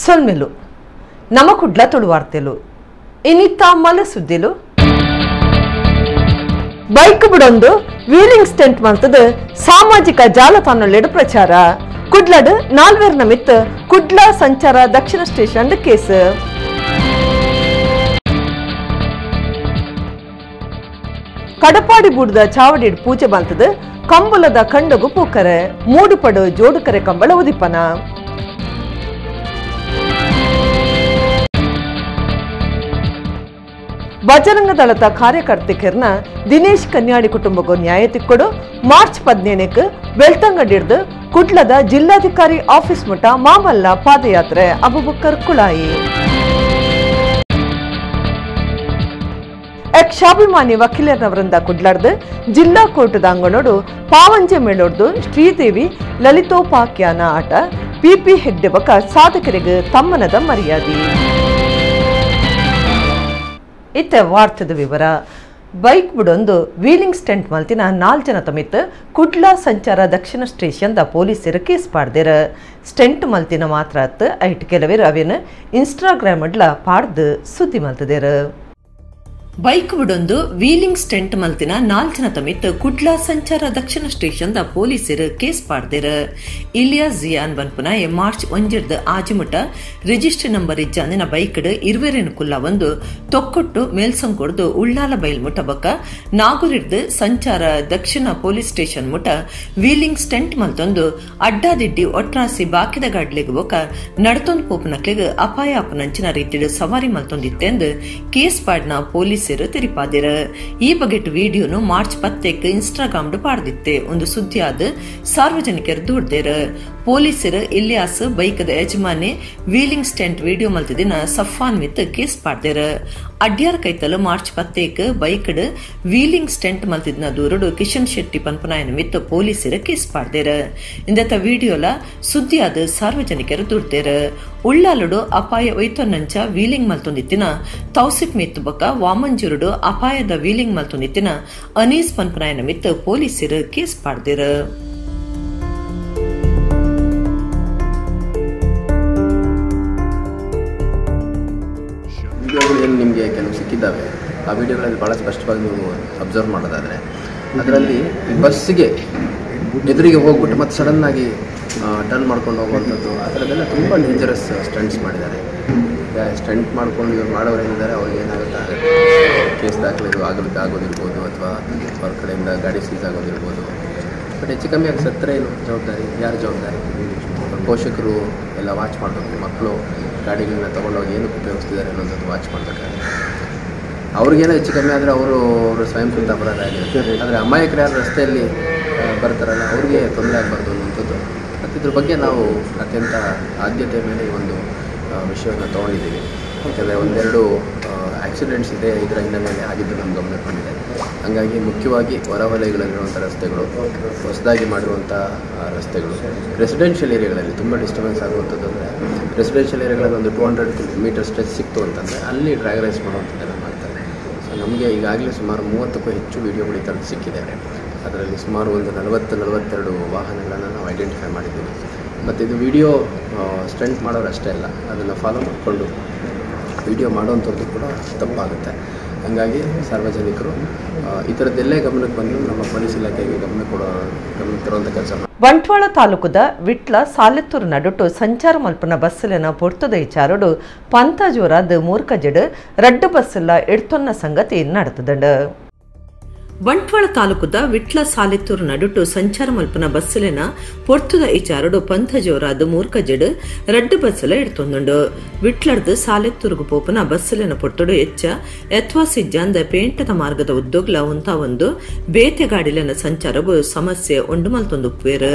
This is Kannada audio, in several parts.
ಸೊಲ್ಮೆಲು ನಮ್ಮ ಕುಡ್ಲ ತುಳು ವಾರ್ತೆಲು ಇನ್ನಿತ್ತ ಮಲ ಸುದ್ದಿಲು ಬೈಕ್ ಬಿಡೊಂದು ವೀಲಿಂಗ್ ಸ್ಟೆಂಟ್ ಮಂತದ ಸಾಮಾಜಿಕ ಜಾಲತಾಣಲೆಡು ಪ್ರಚಾರ ಕುಡ್ಲಡ್ ನಾಲ್ವೇರ್ನ ಮಿತ್ ಕುಡ್ಲ ಸಂಚಾರ ದಕ್ಷಿಣ ಸ್ಟೇಷನ್ ಕೇಸ್ ಕಡಪಾಡಿ ಬೂಡದ ಚಾವಡಿ ಪೂಜೆ ಬಂತದ ಕಂಬಲದ ಕಂಡಗು ಪೂಕರೆ ಮೂಡುಪಡು ಜೋಡುಕರೆ ಕಂಬಳ ಉದಿಪನ ಬಜರಂಗ ದಳದ ಕಾರ್ಯಕರ್ತೆಕರ್ನ ದಿನೇಶ್ ಕನ್ಯಾಡಿ ಕುಟುಂಬಕ್ಕೂ ನ್ಯಾಯ ತಿಕ್ಕೊಡು ಮಾರ್ಚ್ 17ಕ್ಕೆ ಬೆಳ್ತಂಗಡಿರ್ದು ಕುಡ್ಲದ ಜಿಲ್ಲಾಧಿಕಾರಿ ಆಫೀಸ್ ಮುಟ ಮಾಮಲ್ಲ ಪಾದಯಾತ್ರೆ ಅಬುಬಕ್ಕರ್ ಕುಳಾಯಿ ಯಕ್ಷಾಭಿಮಾನಿ ವಕೀಲರವರಿಂದ ಕುಡ್ಲಾಡ್ದು ಜಿಲ್ಲಾ ಕೋರ್ಟದ ಅಂಗನೋಡು ಪಾವಂಜೆ ಮೇಳೋಡ್ದು ಶ್ರೀದೇವಿ ಲಲಿತೋಪಾಖ್ಯಾನ ಆಟ ಪಿಪಿ ಹೆಗ್ಡೆ ಬಕ ಸಾಧಕರಿಗೆ ತಮ್ಮನದ ಮರ್ಯಾದೆ. ಇತ್ತ ವಾರ್ತೆದ ವಿವರ ಬೈಕ್ ಬಿಡೊಂದು ವೀಲಿಂಗ್ ಸ್ಟೆಂಟ್ ಮಲ್ತಿನ 4 ಜನ ತಮಿತ್ ಕುಡ್ಲ ಸಂಚಾರ ದಕ್ಷಿಣ ಸ್ಟೇಷನ್ದ ಪೊಲೀಸರು ಕೇಸ್ ಪಾಡ್ದೇರ ಸ್ಟೆಂಟ್ ಮಲ್ತಿನ ಮಾತ್ರ ಐಟ್ ಕೆಲವೇರು ಅವೇನು ಇನ್ಸ್ಟಾಗ್ರಾಮ್ ಅಡ್ಲ ಪಾಡ್ದು ಸುದ್ದಿ ಮಲ್ತದೇರ ಬೈಕ್ ಬಿಡೊಂದು ವೀಲಿಂಗ್ ಸ್ಟೆಂಟ್ ಮಲ್ತಿನ 4 ಜನ ತಮಿತ್ ಕುಡ್ಲ ಸಂಚಾರ ದಕ್ಷಿಣ ಸ್ಟೇಷನ್ದ ಪೊಲೀಸರು ಕೇಸ್ ಪಾಡ್ದೇರ ಇಲಿಯಾಸ್ ಜಿಯಾನ್ ಬನ್ಪುನ ಮಾರ್ಚ್ 1 ಆಜಿಮುಟ ರಿಜಿಸ್ಟ್ರಿ ನಂಬರ್ ಇಜ್ಜಾಂದಿನ ಬೈಕ್ಡ್ ಇರುವೆರೇನು ಕುಲ್ಲ ಒಂದು ತೊಕ್ಕೊಟ್ಟು ಮೇಲ್ಸಂಕೊಡ್ದು ಉಳ್ಳಾಲ ಬೈಲ್ ಮುಟ ಬಕ ನಾಗುರಿಡ್ದು ಸಂಚಾರ ದಕ್ಷಿಣ ಪೊಲೀಸ್ ಸ್ಟೇಷನ್ ಮುಟ ವೀಲಿಂಗ್ ಸ್ಟೆಂಟ್ ಮಲ್ತೊಂದು ಅಡ್ಡಾದಿಡ್ಡಿ ಒಟ್ರಾಸಿ ಬಾಕಿದ ಗಾಡ್ಲಿಗೆ ಬೊಕ ನಡ್ತೊಂದು ಪೋಪನಕ್ಲಿಗೆ ಅಪಾಯ ಅಪನಂಚಿನ ರೀತಿಡು ಸವಾರಿ ಮಲ್ತೊಂದಿತ್ತೆಂದು ಕೇಸ್ ಪಾಡ್ನ ಪೊಲೀಸ್ ತಿರಿಪಾದಿರ ಈ ಬಗೆಟ್ ವಿಡಿಯೋನು ಮಾರ್ಚ್ 10ಕ್ಕೆ ಇನ್ಸ್ಟಾಗ್ರಾಮ್ ಪಾಡ್ದಿತ್ತೆ ಒಂದು ಸುದ್ದಿಯಾದ ಸಾರ್ವಜನಿಕರು ದೂಡ್ದೇರ ಪೊಲೀಸರು ಇಲಿಯಾಸ್ ಬೈಕದ ಯಜಮಾನೆ ವೀಲಿಂಗ್ ಸ್ಟೆಂಟ್ ವಿಡಿಯೋ ಮಲ್ತದಿನ ಸಫಾನ್ ಮಿತ್ ಕೇಸ್ ಪಾಡ್ದೇರ ಅಡ್ಯಾರ ಕೈತಲು ಮಾರ್ಚ್ 10ಕ್ಕೆ ಬೈಕಡ್ ವೀಲಿಂಗ್ ಸ್ಟೆಂಟ್ ಮಲ್ತಿದ್ನ ದೂರಡು ಕಿಶನ್ ಶೆಟ್ಟಿ ಪನ್ಪನಾಯನ ಮಿತ್ ಪೊಲೀಸರು ಕೇಸ್ ಪಾಡ್ದೇರ ಇಂದತ ವಿಡಿಯೋಲ ಸುದ್ದಿಯಾದ ಸಾರ್ವಜನಿಕರು ದೂಡ್ದೇರ ಉಳ್ಳಾಲಡು ಅಪಾಯ ಒಯ್ತೊನ್ನಂಚ ವೀಲಿಂಗ್ ಮಲ್ತೊಂದಿತ್ತಿನ ತೌಸಿಫ್ ಮಿತ್ ಬಕ ವಾಮಂಜುರುಡು ಅಪಾಯದ ವೀಲಿಂಗ್ ಮಲ್ತೊಂದಿತ್ತಿನ ಅನೀಸ್ ಪನ್ಪನಾಯನ ಮಿತ್ ಪೊಲೀಸರು ಕೇಸ್ ಪಾಡ್ದೇರ ವಿಡಿಯೋಗಳು ಏನು ನಿಮಗೆ ಕೆಲವು ಸಿಕ್ಕಿದ್ದಾವೆ ಆ ವಿಡಿಯೋಗಳಲ್ಲಿ ಭಾಳ ಸ್ಪಷ್ಟವಾಗಿ ನೀವು ಅಬ್ಸರ್ವ್ ಮಾಡೋದಾದರೆ ಅದರಲ್ಲಿ ಈ ಬಸ್ಸಿಗೆ ಎದುರಿಗೆ ಹೋಗ್ಬಿಟ್ಟು ಮತ್ತೆ ಸಡನ್ನಾಗಿ ಟರ್ನ್ ಮಾಡ್ಕೊಂಡು ಹೋಗುವಂಥದ್ದು ಆ ಥರದ್ದೆಲ್ಲ ತುಂಬ ಡೇಂಜರಸ್ ಸ್ಟಂಟ್ಸ್ ಮಾಡಿದ್ದಾರೆ. ಸ್ಟಂಟ್ ಮಾಡ್ಕೊಂಡು ಇವ್ರು ಮಾಡೋರು ಏನಿದ್ದಾರೆ ಅವ್ರಿಗೆ ಏನಾಗುತ್ತೆ ಕೇಸ್ ದಾಖಲೆ ಆಗೋದಿರ್ಬೋದು ಅಥವಾ ಅವ್ರ ಕಡೆಯಿಂದ ಗಾಡಿ ಸೀಸ್ ಆಗೋದಿರ್ಬೋದು. ಬಟ್ ಹೆಚ್ಚು ಕಮ್ಮಿ ಆಗಿ ಸತ್ತರೆ ಏನು ಜವಾಬ್ದಾರಿ, ಯಾರು ಜವಾಬ್ದಾರಿ? ಪೋಷಕರು ಎಲ್ಲ ವಾಚ್ ಮಾಡಬೇಕು. ಮಕ್ಕಳು ಗಾಡಿಗಳನ್ನ ತೊಗೊಂಡೋಗಿ ಏನಕ್ಕೆ ಉಪಯೋಗಿಸ್ತಿದ್ದಾರೆ ಅನ್ನೋಂಥದ್ದು ವಾಚ್ ಮಾಡಬೇಕಾಗುತ್ತೆ. ಅವ್ರಿಗೇನೋ ಹೆಚ್ಚು ಕಮ್ಮಿ ಆದರೆ ಅವರು ಸ್ವಯಂ ಕೃತ ಅಪರಾಧ ಆಗಿರುತ್ತೆ. ಆದರೆ ಅಮಾಯಕರು ಯಾರು ರಸ್ತೆಯಲ್ಲಿ ಬರ್ತಾರಲ್ಲ ಅವ್ರಿಗೆ ತೊಂದರೆ ಆಗಬಾರ್ದು ಅನ್ನೋಂಥದ್ದು. ಮತ್ತು ಇದ್ರ ಬಗ್ಗೆ ನಾವು ಅತ್ಯಂತ ಆದ್ಯತೆ ಮೇಲೆ ಈ ಒಂದು ವಿಷಯವನ್ನು ತೊಗೊಂಡಿದ್ದೀವಿ. ಯಾಕೆಂದರೆ ಒಂದೆರಡು ಆಕ್ಸಿಡೆಂಟ್ಸ್ ಇದೆ, ಇದರ ಹಿನ್ನೆಲೆಯಲ್ಲಿ ಆಗಿದ್ದು ನಮ್ಮ ಗಮನಕ್ಕೆ ಬಂದಿದೆ. ಹಾಗಾಗಿ ಮುಖ್ಯವಾಗಿ ಹೊರವಲಯಗಳಲ್ಲಿರುವಂಥ ರಸ್ತೆಗಳು, ಹೊಸದಾಗಿ ಮಾಡಿರುವಂಥ ರಸ್ತೆಗಳು, ರೆಸಿಡೆನ್ಷಿಯಲ್ ಏರಿಯಾಗಳಲ್ಲಿ ತುಂಬ ಡಿಸ್ಟರ್ಬೆನ್ಸ್ ಆಗುವಂಥದ್ದು. ಅಂದರೆ ರೆಸಿಡೆನ್ಷಿಯಲ್ ಏರಿಯಾಗಳಲ್ಲಿ ಒಂದು 200 ಮೀಟರ್ ಸ್ಟ್ರೆಚ್ ಸಿಕ್ತು ಅಂತಂದರೆ ಅಲ್ಲಿ ಡ್ರ್ಯಾಗ್ ರೇಸ್ ಮಾಡುವಂಥದ್ದೆಲ್ಲ ಮಾಡ್ತಾರೆ. ಸೊ ನಮಗೆ ಈಗಾಗಲೇ ಸುಮಾರು 30ಕ್ಕೂ ಹೆಚ್ಚು ವೀಡಿಯೋಗಳು ಈ ಥರದ್ದು ಸಿಕ್ಕಿದೆ. ಅದರಲ್ಲಿ ಸುಮಾರು ಒಂದು 40-42 ವಾಹನಗಳನ್ನು ನಾವು ಐಡೆಂಟಿಫೈ ಮಾಡಿದ್ದೀವಿ. ಮತ್ತು ಇದು ವಿಡಿಯೋ ಸ್ಟಂಟ್ ಮಾಡೋರು ಅಷ್ಟೇ ಅಲ್ಲ, ಅದನ್ನು ಫಾಲೋ ಮಾಡಿಕೊಂಡು ವಿಡಿಯೋ ಮಾಡೋವಂಥದ್ದು ಕೂಡ ತಪ್ಪಾಗುತ್ತೆ. ಹಾಗಾಗಿ ಸಾರ್ವಜನಿಕರು ಈ ಥರದ್ದೆಲ್ಲೇ ಗಮನಕ್ಕೆ ಬಂದು ನಮ್ಮ ಪೊಲೀಸ್ ಇಲಾಖೆಗೆ ಗಮನ ತರುವಂಥ ಕೆಲಸ. ಬಂಟ್ವಾಳ ತಾಲೂಕದ ವಿಟ್ಲ ಸಾಲೆತ್ತೂರು ನಡುಟು ಸಂಚಾರ ಮಲ್ಪನ ಬಸ್ಸಲಿನ ಪೊರ್ತದ ಇಚಾರಡು ಪಂತ ಜೋರಾದ ಮೂರ್ಖಜಡ್ ರಡ್ಡು ಬಸ್ಸಲ್ಲ ಎಡ್ತೊನ್ನ ಸಂಗತಿ ನಡೆತದಂಡ. ಬಂಟ್ವಾಳ ತಾಲೂಕದ ವಿಟ್ಲ ಸಾಲೆತ್ತೂರು ನಡುಟು ಸಂಚಾರ ಮಲ್ಪನ ಬಸ್ಸಲಿನ ಪೊರ್ತುದ ಇಚಾರಡು ಪಂಥ ಜೋರಾದ ಮೂರ್ಖಜಡ್ ರಡ್ಡು ಬಸ್ಸಲ ಎಡ್ತೊಂದುಂಡು ವಿಟ್ಲಡ್ದು ಸಾಲೆತ್ತೂರುಗು ಪೋಪನ ಬಸ್ಸಲಿನ ಪೊರ್ತುಡು ಎಚ್ಚ ಎತ್ವಾಸಿಜ್ಜಾಂದ ಪೇಂಟದ ಮಾರ್ಗದ ಉದ್ದೋಗ್ಲ ಉಂತ ಒಂದು ಬೇತೆ ಗಾಡಿಲಿನ ಸಂಚಾರಗು ಸಮಸ್ಯೆ ಉಂಡು ಮಲ್ತೊಂದುಪ್ಪೇರು.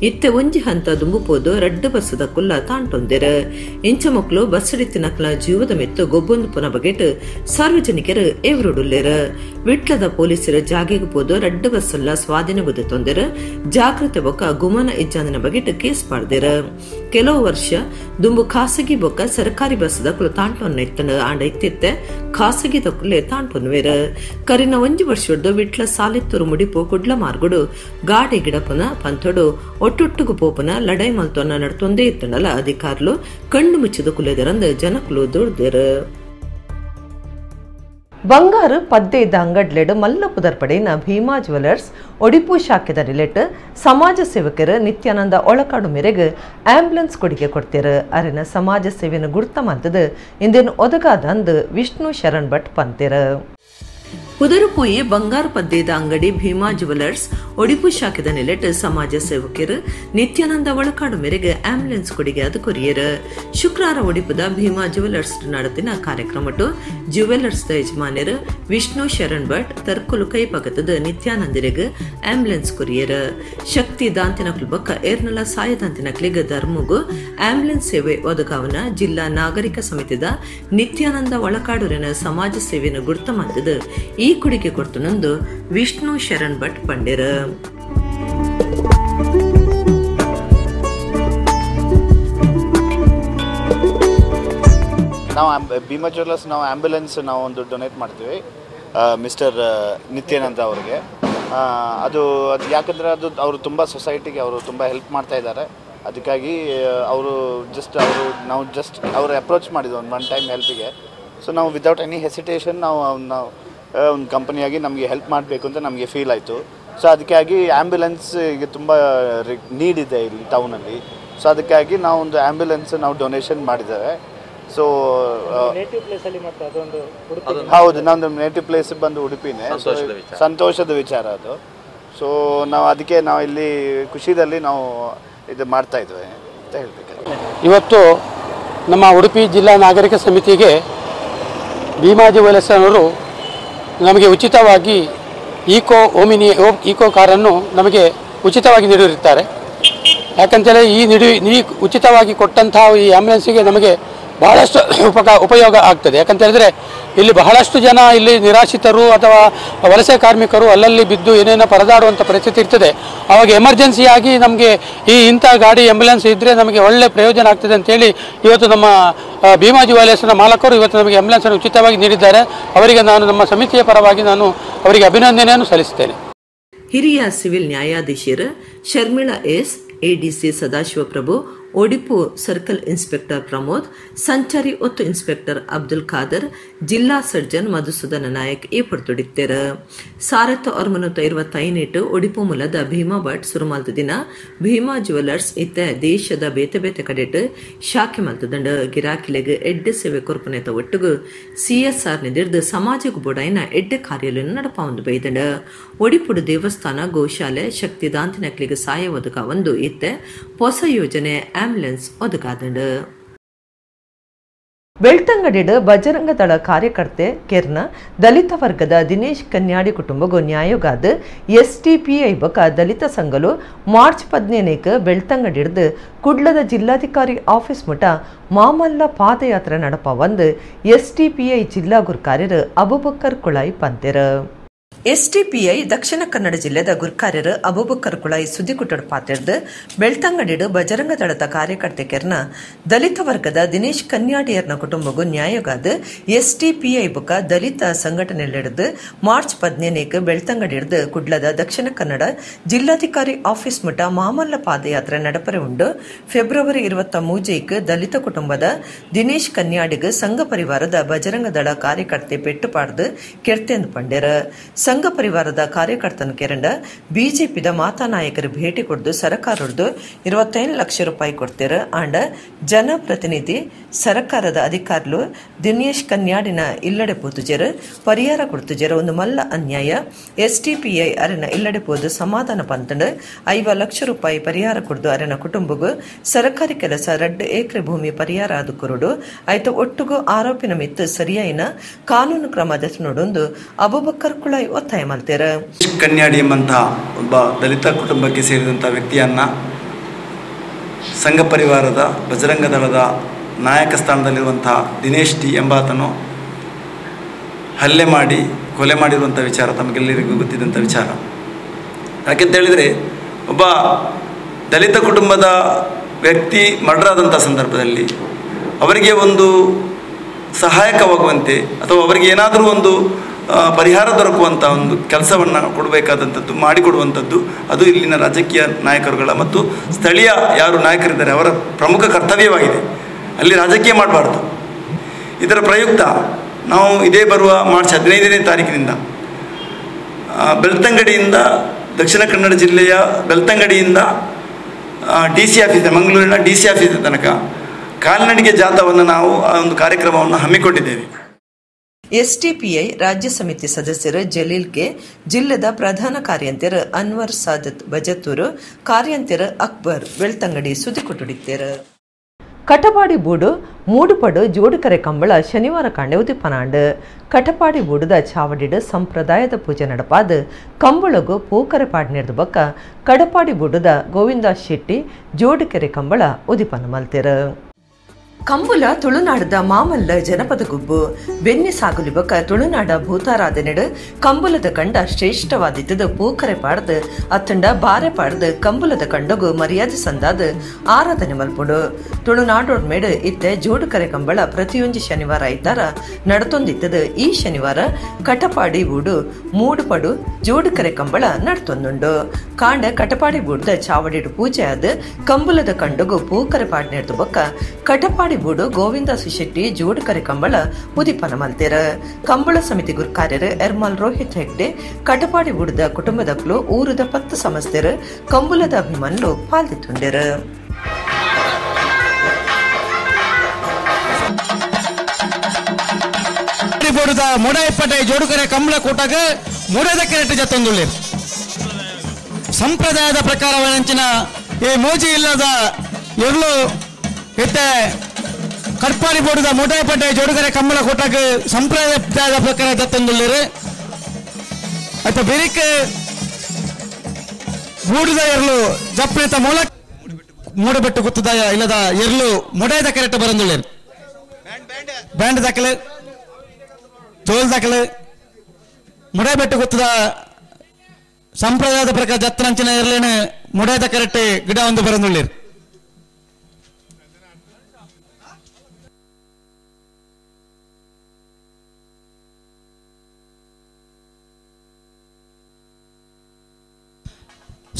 ಇತ್ತೆ ಒಂಜಿ ಹಂತ ದುಂಬುಪೋದು ರಡ್ಡು ಬಸ್ಸದ ಕುಲ್ಲ ತಾಂಟೊಂದೇರು. ಇಂಚ ಮಕ್ಕಳು ಬಸ್ಸಡಿತ್ತಿನಕ್ಲ ಜೀವದ ಮೆತ್ತು ಗೊಬ್ಬೊಂದು ಪುನ ಬಗೆಟ್ ಸಾರ್ವಜನಿಕರು ಎವರುಡುಲ್ಲೇರು. ವಿಟ್ಲದ ಪೊಲೀಸರು ಜಾಗೆಗೆ ಪೋದು ರೆಡ್ ಬಸ್ಸಲ್ಲ ಸ್ವಾಧೀನಗುದೆ ತೊಂದರೆ ಜಾಗ್ರತೆ ಬೊಕ್ಕ ಗುಮನ ಇಜ್ಜಾಂದಿನ ಬಗೆಟ್ ಕೇಸ್ ಪಾಡ್ದೇರ ಕೆಲವು ವರ್ಷ ದುಂಬು ಖಾಸಗಿ ಬೊಕ್ಕ ಸರ್ಕಾರಿ ಬಸ್ ದಕ್ಕಲು ತಾಂಟೊನ್ನ ಇತ್ತನ ಆಂಡ ಇತ್ತಿತ್ತೆ ಖಾಸಗಿ ದಕ್ಕಲೆ ತಾಂಟೊನ್ವೇರ ಕರಿನ 1 ವರ್ಷದ್ದು ವಿಟ್ಲ ಸಾಲಿತ್ತೂರು ಮುಡಿಪು ಕುಡ್ಲ ಮಾರ್ಗುಡು ಗಾಡಿ ಗಿಡಪನ ಪಂತೊಡು ಒಟ್ಟೊಟ್ಟುಗು ಪೋಪನ ಲಡೈ ಮಲ್ತೊನ್ನ ನಡ್ತೊಂದೇ ಇತ್ತನಲ್ಲ ಅಧಿಕಾರುಲು ಕಣ್ಣು ಮುಚ್ಚಿದ ಕುಲೆದರಂದ ಜನಕುಲು ದುಡ್ದೇರ ಬಂಗಾರು ಪದ್ದೆ ಇದ್ದ ಅಂಗಡ್ಲೆಡ್ ಮಲ್ಲ ಪುದರ್ಪಡೆಯಿನ ಭೀಮಾ ಜ್ಯುವೆಲರ್ಸ್ ಒಡಿಪು ಶಾಖೆದ ರಿಲೇಟ್ ಸಮಾಜ ಸೇವಕರು ನಿತ್ಯಾನಂದ ಒಳಕಾಡು ಮೇರೆಗೆ ಆಂಬ್ಯುಲೆನ್ಸ್ ಕೊಡುಗೆ ಕೊಡ್ತೀರ ಅರಿನ ಸಮಾಜ ಸೇವೆಯನ್ನು ಗುರ್ತ ಮಂತದ ಇಂದೇನು ಒದಗಾದಂದು ವಿಷ್ಣು ಶರಣ್ ಭಟ್ ಪಂತೀರ ಪುದರುಪುಯಿ ಬಂಗಾರು ಪದ್ದೇದ ಅಂಗಡಿ ಭೀಮಾ ಜ್ಯುವೆಲರ್ಸ್ ಒಡಿಪು ಶಾಖೆದ ನೆಲೆಟ್ ಸಮಾಜ ಸೇವಕರು ನಿತ್ಯಾನಂದ ಒಳಕಾಡು ಮೇರೆಗೆ ಆಂಬ್ಯುಲೆನ್ಸ್ ಕೊಡುಗೆ ಅದು ಕೊರಿಯರ್ ಶುಕ್ರವಾರ ಒಡಿಪುದ ಭೀಮಾ ಜ್ಯುವೆಲರ್ಸ್ ನಡತಿನ ಕಾರ್ಯಕ್ರಮಟ್ಟು ಜ್ಯುವೆಲರ್ಸ್ ಯಜಮಾನ್ಯರು ವಿಷ್ಣು ಶರಣ್ ಭಟ್ ತರ್ಕುಲು ಕೈ ಪಗತದ ನಿತ್ಯಾನಂದರಿಗೆ ಆಂಬ್ಯುಲೆನ್ಸ್ ಕೊರಿಯರ್ ಶಕ್ತಿ ದಾಂತಿನ ಕ್ಲುಬಕ್ಕ ಏರ್ನಲ ಸಾಯದಾಂತಿನ ಕ್ಲಿಗ ಧರ್ಮಗು ಆಂಬ್ಯುಲೆನ್ಸ್ ಸೇವೆ ಒದಗಾವನ ಜಿಲ್ಲಾ ನಾಗರಿಕ ಸಮಿತಿದ ನಿತ್ಯಾನಂದ ಒಳಕಾಡುರಿನ ಸಮಾಜ ಸೇವೆಯನ್ನು ಗುರ್ತ ಮಂತದ ಈ ಕುಡಿಗೆ ಕೊಡ್ತನೊಂದು ವಿಷ್ಣು ಶರಣ್ ಭಟ್ ಪಂಡಿರ ನಾವು ಭೀಮಾ ಜ್ಯುವೆಲರ್ಸ್ ನಾವು ಆಂಬ್ಯುಲೆನ್ಸ್ ನಾವು ಒಂದು ಡೊನೇಟ್ ಮಾಡ್ತೀವಿ ಮಿಸ್ಟರ್ ನಿತ್ಯಾನಂದ ಅವರಿಗೆ. ಅದು ಯಾಕಂದರೆ ಅವರು ತುಂಬ ಸೊಸೈಟಿಗೆ ಅವರು ತುಂಬ ಹೆಲ್ಪ್ ಮಾಡ್ತಾ ಇದ್ದಾರೆ. ಅದಕ್ಕಾಗಿ ನಾವು ಅವರು ಅಪ್ರೋಚ್ ಮಾಡಿದ್ವಿ ಒನ್ ಟೈಮ್ ಹೆಲ್ಪಿಗೆ. ಸೊ ನಾವು ವಿದೌಟ್ ಎನಿ ಹೆಸಿಟೇಷನ್ ನಾವು ಒಂದು ಕಂಪನಿಯಾಗಿ ನಮಗೆ ಹೆಲ್ಪ್ ಮಾಡಬೇಕು ಅಂತ ನಮಗೆ ಫೀಲ್ ಆಯಿತು. ಸೊ ಅದಕ್ಕಾಗಿ ಆ್ಯಂಬುಲೆನ್ಸ್ಗೆ ತುಂಬ ನೀಡ್ ಇದೆ ಇಲ್ಲಿ ಟೌನಲ್ಲಿ. ಸೊ ಅದಕ್ಕಾಗಿ ನಾವು ಒಂದು ಆ್ಯಂಬುಲೆನ್ಸ್ ನಾವು ಡೊನೇಷನ್ ಮಾಡಿದ್ದೇವೆ. ಸೊ ಹೌದು, ನಮ್ಮದು ನೇಟಿವ್ ಪ್ಲೇಸ್ ಬಂದು ಉಡುಪಿನೇ. ಸಂತೋಷದ ವಿಚಾರ ಅದು. ಸೊ ನಾವು ಇಲ್ಲಿ ಖುಷಿಯಲ್ಲಿ ನಾವು ಇದು ಮಾಡ್ತಾ ಇದ್ವಿ ಅಂತ ಹೇಳ್ಬೇಕು. ಇವತ್ತು ನಮ್ಮ ಉಡುಪಿ ಜಿಲ್ಲಾ ನಾಗರಿಕ ಸಮಿತಿಗೆ ಭೀಮಾ ಜ್ಯುವೆಲರ್ಸ್ ಅವರು ನಮಗೆ ಉಚಿತವಾಗಿ ಈಕೋ ಕಾರನ್ನು ನಮಗೆ ಉಚಿತವಾಗಿ ನೀಡಿರುತ್ತಾರೆ. ಯಾಕಂತೇಳಿ ಈ ಉಚಿತವಾಗಿ ಕೊಟ್ಟಂತಹ ಈ ಆ್ಯಂಬುಲೆನ್ಸಿಗೆ ನಮಗೆ ಬಹಳಷ್ಟು ಉಪಯೋಗ ಆಗ್ತದೆ. ಯಾಕಂತೇಳಿದರೆ ಇಲ್ಲಿ ಬಹಳಷ್ಟು ಜನ ಇಲ್ಲಿ ನಿರಾಶ್ರಿತರು ಅಥವಾ ವಲಸೆ ಕಾರ್ಮಿಕರು ಅಲ್ಲಲ್ಲಿ ಬಿದ್ದು ಏನೇನೋ ಪರದಾಡುವಂಥ ಪರಿಸ್ಥಿತಿ ಇರ್ತದೆ. ಆವಾಗ ಎಮರ್ಜೆನ್ಸಿಯಾಗಿ ನಮಗೆ ಇಂಥ ಗಾಡಿ ಆ್ಯಂಬುಲೆನ್ಸ್ ಇದ್ದರೆ ನಮಗೆ ಒಳ್ಳೆಯ ಪ್ರಯೋಜನ ಆಗ್ತದೆ ಅಂತೇಳಿ ಇವತ್ತು ನಮ್ಮ ಭೀಮಾ ಜ್ಯುವೆಲರ್ಸ್ನ ಮಾಲಕರು ಇವತ್ತು ನಮಗೆ ಆ್ಯಂಬುಲೆನ್ಸನ್ನು ಉಚಿತವಾಗಿ ನೀಡಿದ್ದಾರೆ. ಅವರಿಗೆ ನಾನು ನಮ್ಮ ಸಮಿತಿಯ ಪರವಾಗಿ ನಾನು ಅವರಿಗೆ ಅಭಿನಂದನೆಯನ್ನು ಸಲ್ಲಿಸುತ್ತೇನೆ. ಹಿರಿಯ ಸಿವಿಲ್ ನ್ಯಾಯಾಧೀಶರು Sharmila S, ADC ಸದಾಶಿವಪ್ರಭು, Odipu circle inspector Pramod, ಸಂಚಾರಿ ಒತ್ತು ಇನ್ಸ್ಪೆಕ್ಟರ್ ಅಬ್ದುಲ್ ಖಾದರ್, ಜಿಲ್ಲಾ ಸರ್ಜನ್ ಮಧುಸೂದನ ನಾಯಕ್ ಈ ಪಡ್ತೊಡಿತ್ತೇರ. 1928 ಒಡಿಪು ಮೂಲದ ಭೀಮಾ ಭಟ್ ಸುರುಮಾಲ್ದ ದಿನ ಭೀಮಾ ಜ್ಯುವೆಲರ್ಸ್ ಇತ್ತ ದೇಶದ ಬೇತೆ ಬೇತೆ ಕಡೆಟ್ ಶಾಖೆ ಮಲ್ತದಂಡ ಗಿರಾಕಿಲೆಗೆ ಎಡ್ಡೆ ಸೇವೆ ಕೊರ್ಪನೆತ ಒಟ್ಟುಗು CSR ನಿದಿರ್ದು ಸಮಾಜಕ್ಕೆ ಬೋಡಾಯಿನ ಎಡ್ಡೆ ಕಾರ್ಯಾಲಯ ನಡಪಾವಂದು ಬೈದಂಡ ಒಡಿಪುಡು ದೇವಸ್ಥಾನ, ಗೋಶಾಲೆ, ಶಕ್ತಿ ದಾಂತಿನಕ್ಲಿಗೆ ಸಹಾಯ ಒದಗ ಒಂದು ಇತ್ತೆ ಹೊಸ ಯೋಜನೆ ಆಂಬ್ಯುಲೆನ್ಸ್ ಒದಗಾದಂಡ. ಬೆಳ್ತಂಗಡಿಡ್ ಬಜರಂಗ ದಳ ಕಾರ್ಯಕರ್ತೆ ಕೆರ್ನ ದಲಿತ ವರ್ಗದ ದಿನೇಶ್ ಕನ್ಯಾಡಿ ಕುಟುಂಬಗೂ ನ್ಯಾಯೋಗಾದ STPI ಬಕ ದಲಿತ ಸಂಘಲು ಮಾರ್ಚ್ 15 ಬೆಳ್ತಂಗಡಿಡ್ದು ಕುಡ್ಲದ ಜಿಲ್ಲಾಧಿಕಾರಿ ಆಫೀಸ್ ಮುಟ ಮಾಮಲ್ಲ ಪಾದಯಾತ್ರೆ ನಡಪ ಒಂದು STPI ಜಿಲ್ಲಾ ಗುರ್ಕಾರ್ಯರು ಅಬುಬಕ್ಕರ್ ಕುಳಾಯಿ ಪಂತೆರ. STPI ದಕ್ಷಿಣ ಕನ್ನಡ ಜಿಲ್ಲೆದ ಗುರ್ಕಾರ್ಯರು ಅಬುಬಕ್ಕರ್ ಕುಳಾಯಿ ಸುದ್ದಿಕುಟ್ಟಡ ಪಾತಿರ್ದು ಬೆಳ್ತಂಗಡಿಡ್ ಬಜರಂಗ ದಳದ ಕಾರ್ಯಕರ್ತೆ ಕೆರ್ನ ದಲಿತ ವರ್ಗದ ದಿನೇಶ್ ಕನ್ಯಾಡಿಯರ್ನ ಕುಟುಂಬಗೂ ನ್ಯಾಯೋಗಾದ STPI ಬುಕ ದಲಿತ ಸಂಘಟನೆಲಿಡ್ದು ಮಾರ್ಚ್ 15 ಬೆಳ್ತಂಗಡಿಡ್ದು ಕುಡ್ಲದ ದಕ್ಷಿಣ ಕನ್ನಡ ಜಿಲ್ಲಾಧಿಕಾರಿ ಆಫೀಸ್ ಮುಟ ಮಾಮಲ್ಲ ಪಾದಯಾತ್ರೆ ನಡಪರೆ ಉಂಡು. ಫೆಬ್ರವರಿ 23 ದಲಿತ ಕುಟುಂಬದ ದಿನೇಶ್ ಕನ್ಯಾಡಿಗೆ ಸಂಘ ಪರಿವಾರದ ಬಜರಂಗ ದಳ ಕಾರ್ಯಕರ್ತೆ ಪೆಟ್ಟು ಪಾಡ್ದು ಕೆರ್ತೆಂದು ಪಂಡ್ಯರ. ಸಂಘ ಪರಿವಾರದ ಕಾರ್ಯಕರ್ತನ ಕೆರಂಡ ಬಿಜೆಪಿದ ಮಾತಾ ನಾಯಕರು ಭೇಟಿ ಕೊಡ್ದು ಸರ್ಕಾರದ್ದು 25 ಲಕ್ಷ ರೂಪಾಯಿ ಕೊಡ್ತೀರ. ಆಂಡ ಜನಪ್ರತಿನಿಧಿ ಸರ್ಕಾರದ ಅಧಿಕಾರುಲು ದಿನೇಶ್ ಕನ್ಯಾಡಿನ ಇಲ್ಲಡೆ ಪೋತುಜರು ಪರಿಹಾರ ಕೊಡ್ತುಜರ ಒಂದು ಮಲ್ಲ ಅನ್ಯಾಯ. STPI ಅರೆನ ಇಲ್ಲಡೆ ಪೋದು ಸಮಾಧಾನ ಪಂತಂಡು 5 ಲಕ್ಷ ರೂಪಾಯಿ ಪರಿಹಾರ ಕೊಡ್ದು ಅರೆನ ಕುಟುಂಬಗೂ ಸರ್ಕಾರಿ ಕೆಲಸ 2 ಎಕರೆ ಭೂಮಿ ಪರಿಹಾರ ಆದು ಕೊರಡು ಆಯ್ತು. ಒಟ್ಟುಗೂ ಆರೋಪಿನ ಮಿತ್ತು ಸರಿಯಾಯಿನ ಕಾನೂನು ಕ್ರಮದ ನೋಡೊಂದು ಅಬುಬಕ್ಕರ್ ಕುಳಾಯಿ ಒತ್ತಾಯ ಮಾಡ್ತಾರೆ. ಕನ್ಯಾಡಿ ಎಂಬಂತಹ ಒಬ್ಬ ದಲಿತ ಕುಟುಂಬಕ್ಕೆ ಸೇರಿದಂಥ ವ್ಯಕ್ತಿಯನ್ನ ಸಂಘ ಪರಿವಾರದ ಬಜರಂಗ ದಳದ ನಾಯಕ ಸ್ಥಾನದಲ್ಲಿರುವಂತಹ ದಿನೇಶ್ ಟಿ ಎಂಬಾತನು ಹಲ್ಲೆ ಮಾಡಿ ಕೊಲೆ ಮಾಡಿರುವಂಥ ವಿಚಾರ ತಮಗೆಲ್ಲರಿಗೂ ಗೊತ್ತಿದ್ದಂಥ ವಿಚಾರ. ಯಾಕೆಂತೇಳಿದರೆ ಒಬ್ಬ ದಲಿತ ಕುಟುಂಬದ ವ್ಯಕ್ತಿ ಮರ್ಡರ್ ಆದಂಥ ಸಂದರ್ಭದಲ್ಲಿ ಅವರಿಗೆ ಒಂದು ಸಹಾಯಕವಾಗುವಂತೆ ಅಥವಾ ಅವರಿಗೆ ಏನಾದರೂ ಒಂದು ಪರಿಹಾರ ದೊರಕುವಂಥ ಒಂದು ಕೆಲಸವನ್ನು ಕೊಡಬೇಕಾದಂಥದ್ದು ಮಾಡಿಕೊಡುವಂಥದ್ದು ಅದು ಇಲ್ಲಿನ ರಾಜಕೀಯ ನಾಯಕರುಗಳ ಮತ್ತು ಸ್ಥಳೀಯ ಯಾರು ನಾಯಕರಿದ್ದಾರೆ ಅವರ ಪ್ರಮುಖ ಕರ್ತವ್ಯವಾಗಿದೆ. ಅಲ್ಲಿ ರಾಜಕೀಯ ಮಾಡಬಾರ್ದು. ಇದರ ಪ್ರಯುಕ್ತ ನಾವು ಇದೇ ಬರುವ ಮಾರ್ಚ್ 15ನೇ ತಾರೀಕಿನಿಂದ ಬೆಳ್ತಂಗಡಿಯಿಂದ ದಕ್ಷಿಣ ಕನ್ನಡ ಜಿಲ್ಲೆಯ ಬೆಳ್ತಂಗಡಿಯಿಂದ DC ಆಫೀಸ್ ಮಂಗಳೂರಿನ DC ಆಫೀಸ್ ತನಕ ಕಾಲ್ನಡಿಗೆ ಜಾಥಾವನ್ನು ನಾವು ಆ ಒಂದು ಕಾರ್ಯಕ್ರಮವನ್ನು ಹಮ್ಮಿಕೊಂಡಿದ್ದೇವೆ. ಎಸ್ಟಿಪಿಐ ರಾಜ್ಯ ಸಮಿತಿ ಸದಸ್ಯರು ಜಲೀಲ್ ಕೆ, ಜಿಲ್ಲೆದ ಪ್ರಧಾನ ಕಾರ್ಯಂತರ ಅನ್ವರ್ ಸಾದತ್ ಬಜತ್ತೂರು, ಕಾರ್ಯಂತರ ಅಕ್ಬರ್ ಬೆಳ್ತಂಗಡಿ ಸುದ್ದಿ ಕೊಟ್ಟುಡಿತ್ತೇರು. ಕಟಪಾಡಿ ಬೂಡು ಮೂಡುಪಡು ಜೋಡುಕರೆ ಕಂಬಳ ಶನಿವಾರ ಕಾಂಡೆ ಉದಿಪನಾಂಡು ಕಟಪಾಡಿ ಬೂಡುದ ಚಾವಡಿಡು ಸಂಪ್ರದಾಯದ ಪೂಜೆ ನಡಪಾದ ಕಂಬಳಗು ಪೂಕರೆ ಪಾಡ್ನೆರ್ದು ಬಕ್ಕ ಕಡಪಾಡಿ ಬೂಡುದ ಗೋವಿಂದಾಸ್ ಶೆಟ್ಟಿ ಜೋಡುಕೆರೆ ಕಂಬಳ ಉದಿಪನ ಮಲ್ತೆರು. ಕಂಬುಲ ತುಳುನಾಡದ ಮಾಮಲ್ಲ ಜನಪದ ಗುಬ್ಬು ಬೆನ್ನಿ ಸಾಗುಲಿ ಬಕ ತುಳುನಾಡ ಭೂತಾರಾಧನೆಡು ಕಂಬುಲದ ಕಂಡ ಶ್ರೇಷ್ಠವಾದಿದ್ದು ಪೂಕರೆ ಪಾಡ್ದು ಅತ್ತಂಡ ಬಾರೆ ಪಾಡ್ದು ಕಂಬುಲದ ಕಂಡಗು ಮರ್ಯಾದೆ ಸಂದಾದ ಆರಾಧನೆ ಮಲ್ಪುಡು. ತುಳುನಾಡೋಡ್ ಮೇಡು ಇತ್ತೆ ಜೋಡುಕರೆ ಕಂಬಳ ಪ್ರತಿಯೊಂದು ಶನಿವಾರ ಐತಾರ ನಡತೊಂದಿತ್ತದು. ಈ ಶನಿವಾರ ಕಟಪಾಡಿ ಬೂಡು ಮೂಡುಪಡು ಜೋಡುಕರೆ ಕಂಬಳ ನಡ್ತೊಂದುಂಡು. ಕಾಂಡ ಕಟಪಾಡಿ ಬೂಡ್ದ ಚಾವಡಿಡು ಪೂಜೆ ಆದ ಕಂಬುಲದ ಕಂಡಗು ಪೂಕರೆ ಪಾಡ್ನೆರ್ದು ಬಕ್ಕ ಕಟಪಾಡಿ ಬೂಡು ಗೋವಿಂದಾಸ್ ಶೆಟ್ಟಿ ಜೋಡುಕರೆ ಕಂಬಳ ಉದಿಪನ ಮಲ್ತೆರ. ಕಂಬಳ ಸಮಿತಿ ಗುರುಕಾರ್ಯರು ಎರ್ಮಲ್ ರೋಹಿತ್ ಹೆಗ್ಡೆ ಕಟಪಾಡಿ ಬೂಡದ ಕುಟುಂಬದಕ್ಲು ಊರದ 10 ಸಮಸ್ಯರು ಕಂಬುಲದ ಅಭಿಮಾನುಲು ಪಾಲ್ದಿತ್ತುಂಡೆರು. ಮೂಡಾಯಿಪಟ್ಟೆ ಜೋಡುಕರೆ ಕಂಬಳ ಕೂಟಾಗ ಮೂಡದ ಕೆರೆಟ್ ಜತ್ತೊಂದುಳ್ಳಿ ಸಂಪ್ರದಾಯದ ಪ್ರಕಾರವಂಚಿನ ಈ ಮೋಜಿ ಇಲ್ಲದ ಎರ್ಲು ಇತ್ತೆ ಕಟ್ಪಾಡಿ ಬೋರ್ಡದ ಮೂಡಾಯಿಪಟ್ಟೆ ಜೋಡುಕರೆ ಕಂಬಳ ಕೂಟಾಗ ಸಂಪ್ರದಾಯದ ಪ್ರಕಾರ ಜತ್ತೊಂದುಳ್ಳಿರು ಆಯ್ತು ಬೆರಿಕ್ ಬೂಡಿದ ಎರ್ಲು ಜಪ್ಪಿತ ಮೂಲ ಮೂಡಬೆಟ್ಟು ಗೊತ್ತದ ಇಲ್ಲದ ಎರ್ಲು ಮುಡಾಯದ ಕೆರೆಟ್ ಬರಂದುಳ್ಳಿರು ಬ್ಯಾಂಡ್ ದಾಖಲೆ ತೋಲ್ ದಾಖಲೆ ಮುಡಾಯಿಬೆಟ್ಟು ಗೊತ್ತದ ಸಂಪ್ರದಾಯದ ಪ್ರಕಾರ ಜತ್ತನಂಚಿನ ಎರ್ಲೇನು ಮುಡಾಯದ ಕೆರೆಟ್ ಗಿಡ ಒಂದು ಬರಂದುಳ್ಳಿರು.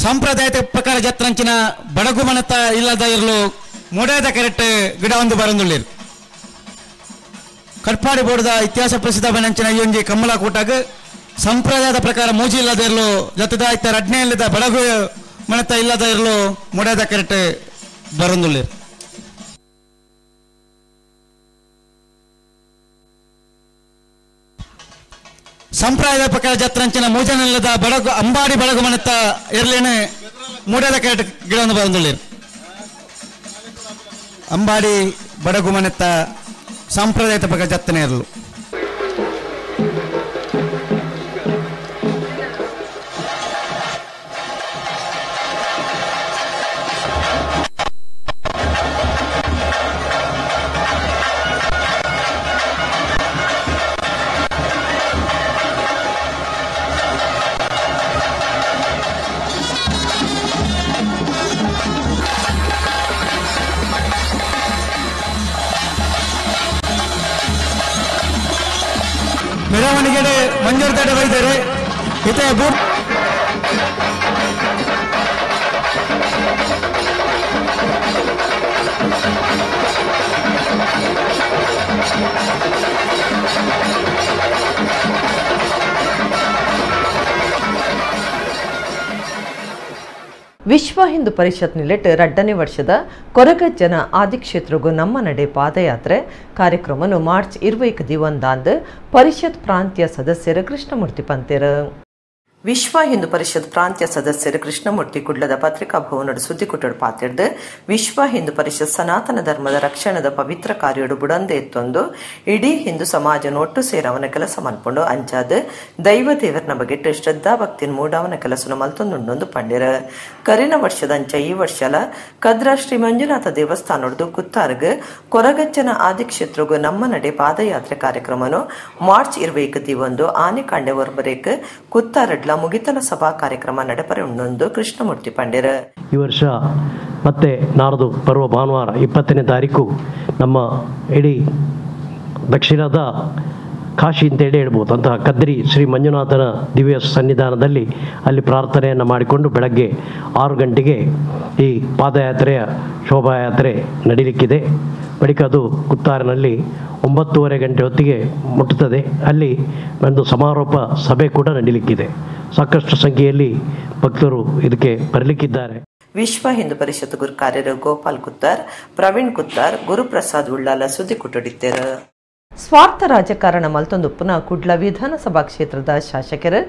ಸಂಪ್ರದಾಯದ ಪ್ರಕಾರ ಜತ್ರಂಚಿನ ಬಡಗು ಮನತ ಇಲ್ಲದ ಇರಲು ಮೂಡಾಯದ ಕೆರೆಟ್ ಗಿಡ ಒಂದು ಬರಂದುಳ್ಳಿರು. ಕಟ್ಪಾಡಿ ಬೋರ್ಡದ ಇತಿಹಾಸ ಪ್ರಸಿದ್ಧ ಬನಂಚಿನ ಈ ಒಂಜಿ ಕಮ್ಮಲ ಕೂಟಾಗ ಸಂಪ್ರದಾಯದ ಪ್ರಕಾರ ಮೂಜಿ ಇಲ್ಲದ ಇರಲು ಜೊತೆದ ಇತ್ತ ರಡ್ನೆ ಇಲ್ಲದ ಬಡಗು ಮನತ ಇಲ್ಲದ ಇರಲು ಮೂಡಾಯದ ಕೆರೆಟ್ ಬರಂದುಳ್ಳಿರು. ಸಂಪ್ರದಾಯದ ಪ್ರಕಾರ ಜತ್ರಂಚಿನ ಮೂಜನಿಲ್ಲದ ಬಡಗು ಅಂಬಾಡಿ ಬಡಗು ಮನತ್ತ ಇರ್ಲೇನೆ ಮೂಡದ ಕೆರೆಟ್ ಗಿಡ ಒಂದು ಬರಂದುಳ್ಳಿರು. ಅಂಬಾಡಿ ಬಡಗು ಮನತ್ತ ಸಂಪ್ರದಾಯದ ಪ್ರಕಾರ ಜತ್ತನೆ ಇರಲು ಮೆರವಣಿಗೆ ಮಂಜೂರು ತಡೆ ಬೈದರೆ ಇತೆ ಬೂಟ್ ವಿಶ್ವ ಹಿಂದೂ ಪರಿಷತ್ ನಿಲೆಟ್ 2ನೇ ವರ್ಷದ ಕೊರಗಜ್ಜನ ಆದಿಕ್ಷೇತ್ರಗೂ ನಮ್ಮ ನಡೆ ಪಾದಯಾತ್ರೆ ಕಾರ್ಯಕ್ರಮವನ್ನು ಮಾರ್ಚ್ 21 ಪರಿಷತ್ ಪ್ರಾಂತ್ಯ ಸದಸ್ಯರು ಕೃಷ್ಣಮೂರ್ತಿ ಪಂತೆರು. ವಿಶ್ವ ಹಿಂದೂ ಪರಿಷತ್ ಪ್ರಾಂತ್ಯ ಸದಸ್ಯರು ಕೃಷ್ಣಮೂರ್ತಿ ಕುಡ್ಲದ ಪತ್ರಿಕಾ ಭವನದ ಸುದ್ದಿಕುಟ್ಟಡು ಪಾತಿರ್ದು ವಿಶ್ವ ಹಿಂದೂ ಪರಿಷತ್ ಸನಾತನ ಧರ್ಮದ ರಕ್ಷಣದ ಪವಿತ್ರ ಕಾರ್ಯಡು ಬುಡಂದೆ ಎತ್ತೊಂದು ಇಡೀ ಹಿಂದೂ ಸಮಾಜನ ಒಟ್ಟು ಸೇರವನ ಕೆಲಸ ಮನ್ಪುಂಡು ಅಂಚಾದ ದೈವ ದೇವರನ ಬಗೆಟ್ಟು ಶ್ರದ್ಧಾ ಭಕ್ತಿನ ಮೂಡವನ ಕೆಲಸನ ಮಲ್ತೊಂದುಂಡೊಂದು ಪಂಡಿರ ಕರಿನ ವರ್ಷದಂಚ ಈ ವರ್ಷಲ ಕದ್ರಾ ಶ್ರೀ ಮಂಜುನಾಥ ದೇವಸ್ಥಾನದ್ದು ಕುತ್ತಾರ್ಗ್ ಕೊರಗಜ್ಜನ ಆದಿಕ್ಷೇತ್ರಗೂ ನಮ್ಮ ನಡೆ ಪಾದಯಾತ್ರೆ ಕಾರ್ಯಕ್ರಮನು ಮಾರ್ಚ್ 21 ಆನೆಕಾಂಡೆ ಹೊರಬರೇಕ್ ಕುತ್ತಾರಡ್ಲ ಮುಗಿತನ ಸಭಾ ಕಾರ್ಯಕ್ರಮ ನಡೆಪರೆ ಉಂಡೊಂದು ಕೃಷ್ಣಮೂರ್ತಿ ಪಂಡಿರ. ಈ ವರ್ಷ ಮತ್ತೆ ನಾರದು ಬರುವ ಭಾನುವಾರ 20ನೇ ತಾರೀಕು ನಮ್ಮ ಇಡೀ ದಕ್ಷಿಣದ ಕಾಶಿ ಅಂತೇಳಿ ಹೇಳ್ಬೋದು ಅಂತಹ ಕದ್ರಿ ಶ್ರೀ ಮಂಜುನಾಥನ ದಿವ್ಯ ಸನ್ನಿಧಾನದಲ್ಲಿ ಅಲ್ಲಿ ಪ್ರಾರ್ಥನೆಯನ್ನು ಮಾಡಿಕೊಂಡು ಬೆಳಗ್ಗೆ 6 ಗಂಟೆಗೆ ಈ ಪಾದಯಾತ್ರೆಯ ಶೋಭಾಯಾತ್ರೆ ನಡೀಲಿಕ್ಕಿದೆ. ಬಳಿಕ ಅದು ಕುತ್ತಾರಿನಲ್ಲಿ 9:30 ಗಂಟೆ ಹೊತ್ತಿಗೆ ಮುಟ್ಟುತ್ತದೆ. ಅಲ್ಲಿ ಒಂದು ಸಮಾರೋಪ ಸಭೆ ಕೂಡ ನಡೀಲಿಕ್ಕಿದೆ. ಸಾಕಷ್ಟು ಸಂಖ್ಯೆಯಲ್ಲಿ ಭಕ್ತರು ಇದಕ್ಕೆ ಬರಲಿಕ್ಕಿದ್ದಾರೆ. ವಿಶ್ವ ಹಿಂದೂ ಪರಿಷತ್ ಗುರು ಕಾರ್ಯರು ಗೋಪಾಲ್ ಕುತ್ತಾರ್, ಪ್ರವೀಣ್ ಕುತ್ತಾರ್, ಗುರುಪ್ರಸಾದ್ ಉಳ್ಳಾಲ ಸುದ್ದಿ ಕುಟ್ಟಡಿದ್ದೇರು. ಸ್ವಾರ್ಥ ರಾಜಕಾರಣ ಮಲ್ತೊಂದು ಪುನಃ ಕುಡ್ಲ ವಿಧಾನಸಭಾ ಕ್ಷೇತ್ರದ ಶಾಸಕರು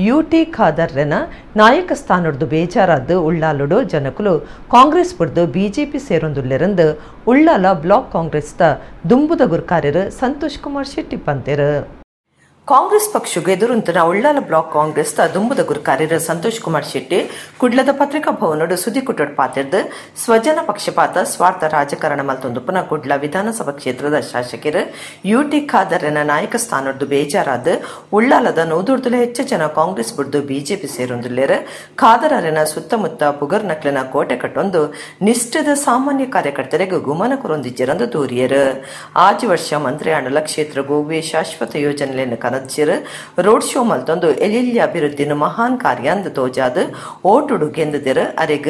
ಯುಟಿ ಖಾದರ್ನ ನಾಯಕ ಸ್ಥಾನದ್ದು ಬೇಜಾರಾದ್ದು ಉಳ್ಳಾಲುಡು ಜನಕುಲು ಕಾಂಗ್ರೆಸ್ ಬಿಡ್ದು ಬಿಜೆಪಿ ಸೇರೊಂದುಲ್ಲೆರಂದು ಉಳ್ಳಾಲ ಬ್ಲಾಕ್ ಕಾಂಗ್ರೆಸ್ದ ದುಂಬುದ ಗುರುಕಾರ್ಯರು ಸಂತೋಷ್ ಕುಮಾರ್ ಶೆಟ್ಟಿ ಪಂತೇರು. ಕಾಂಗ್ರೆಸ್ ಪಕ್ಷಕ್ಕೆ ಎದುರುಂತಿನ ಉಳ್ಳಾಲ ಬ್ಲಾಕ್ ಕಾಂಗ್ರೆಸ್ ದುಂಬುದ ಗುರುಕಾರ್ಯರು ಸಂತೋಷ್ ಕುಮಾರ್ ಶೆಟ್ಟಿ ಕುಡ್ಲದ ಪತ್ರಿಕಾ ಭವನಡು ಸುದ್ದಿ ಕುಟ್ಟಡು ಪಾತಿರ್ದು ಸ್ವಜನ ಪಕ್ಷಪಾತ ಸ್ವಾರ್ಥ ರಾಜಕಾರಣ ಮಲ್ತೊಂದು ಪುನಃ ಕುಡ್ಲ ವಿಧಾನಸಭಾ ಕ್ಷೇತ್ರದ ಶಾಸಕರು ಯುಟಿ ಖಾದರ್ನ ನಾಯಕ ಸ್ಥಾನದ್ದು ಬೇಜಾರಾದ ಉಳ್ಳಾಲದ 100 ಹೆಚ್ಚು ಜನ ಕಾಂಗ್ರೆಸ್ ಬಿಡ್ದು ಬಿಜೆಪಿ ಸೇರೊಂದುಲ್ಲೇರು ಖಾದರನ ಸುತ್ತಮುತ್ತ ಪುಗರ್ ನಕ್ಲಿನ ಕೋಟೆ ಕಟ್ಟೊಂದು ನಿಷ್ಠದ ಸಾಮಾನ್ಯ ಕಾರ್ಯಕರ್ತರಿಗೆ ಗುಮನ ಕೊರೊಂದಿಜ್ಜರಂದು ದೂರಿಯರು. ಆಜು ವರ್ಷ ಮಂತ್ರಿ ಆಂಡಲ ಕ್ಷೇತ್ರ ಗೋವೆ ಶಾಶ್ವತ ಯೋಜನೆಯನ್ನು ರೋಡ್ ಶೋ ಮಲ್ತೊಂದು ಎಲಿಲ್ಯ ಅಭಿವೃದ್ಧಿನ ಮಹಾನ್ ಕಾರ್ಯ ಅಂದ ತೋಜಾದ ಓಟುಡು ಗೆಂದದಿರು ಅರೆಗ್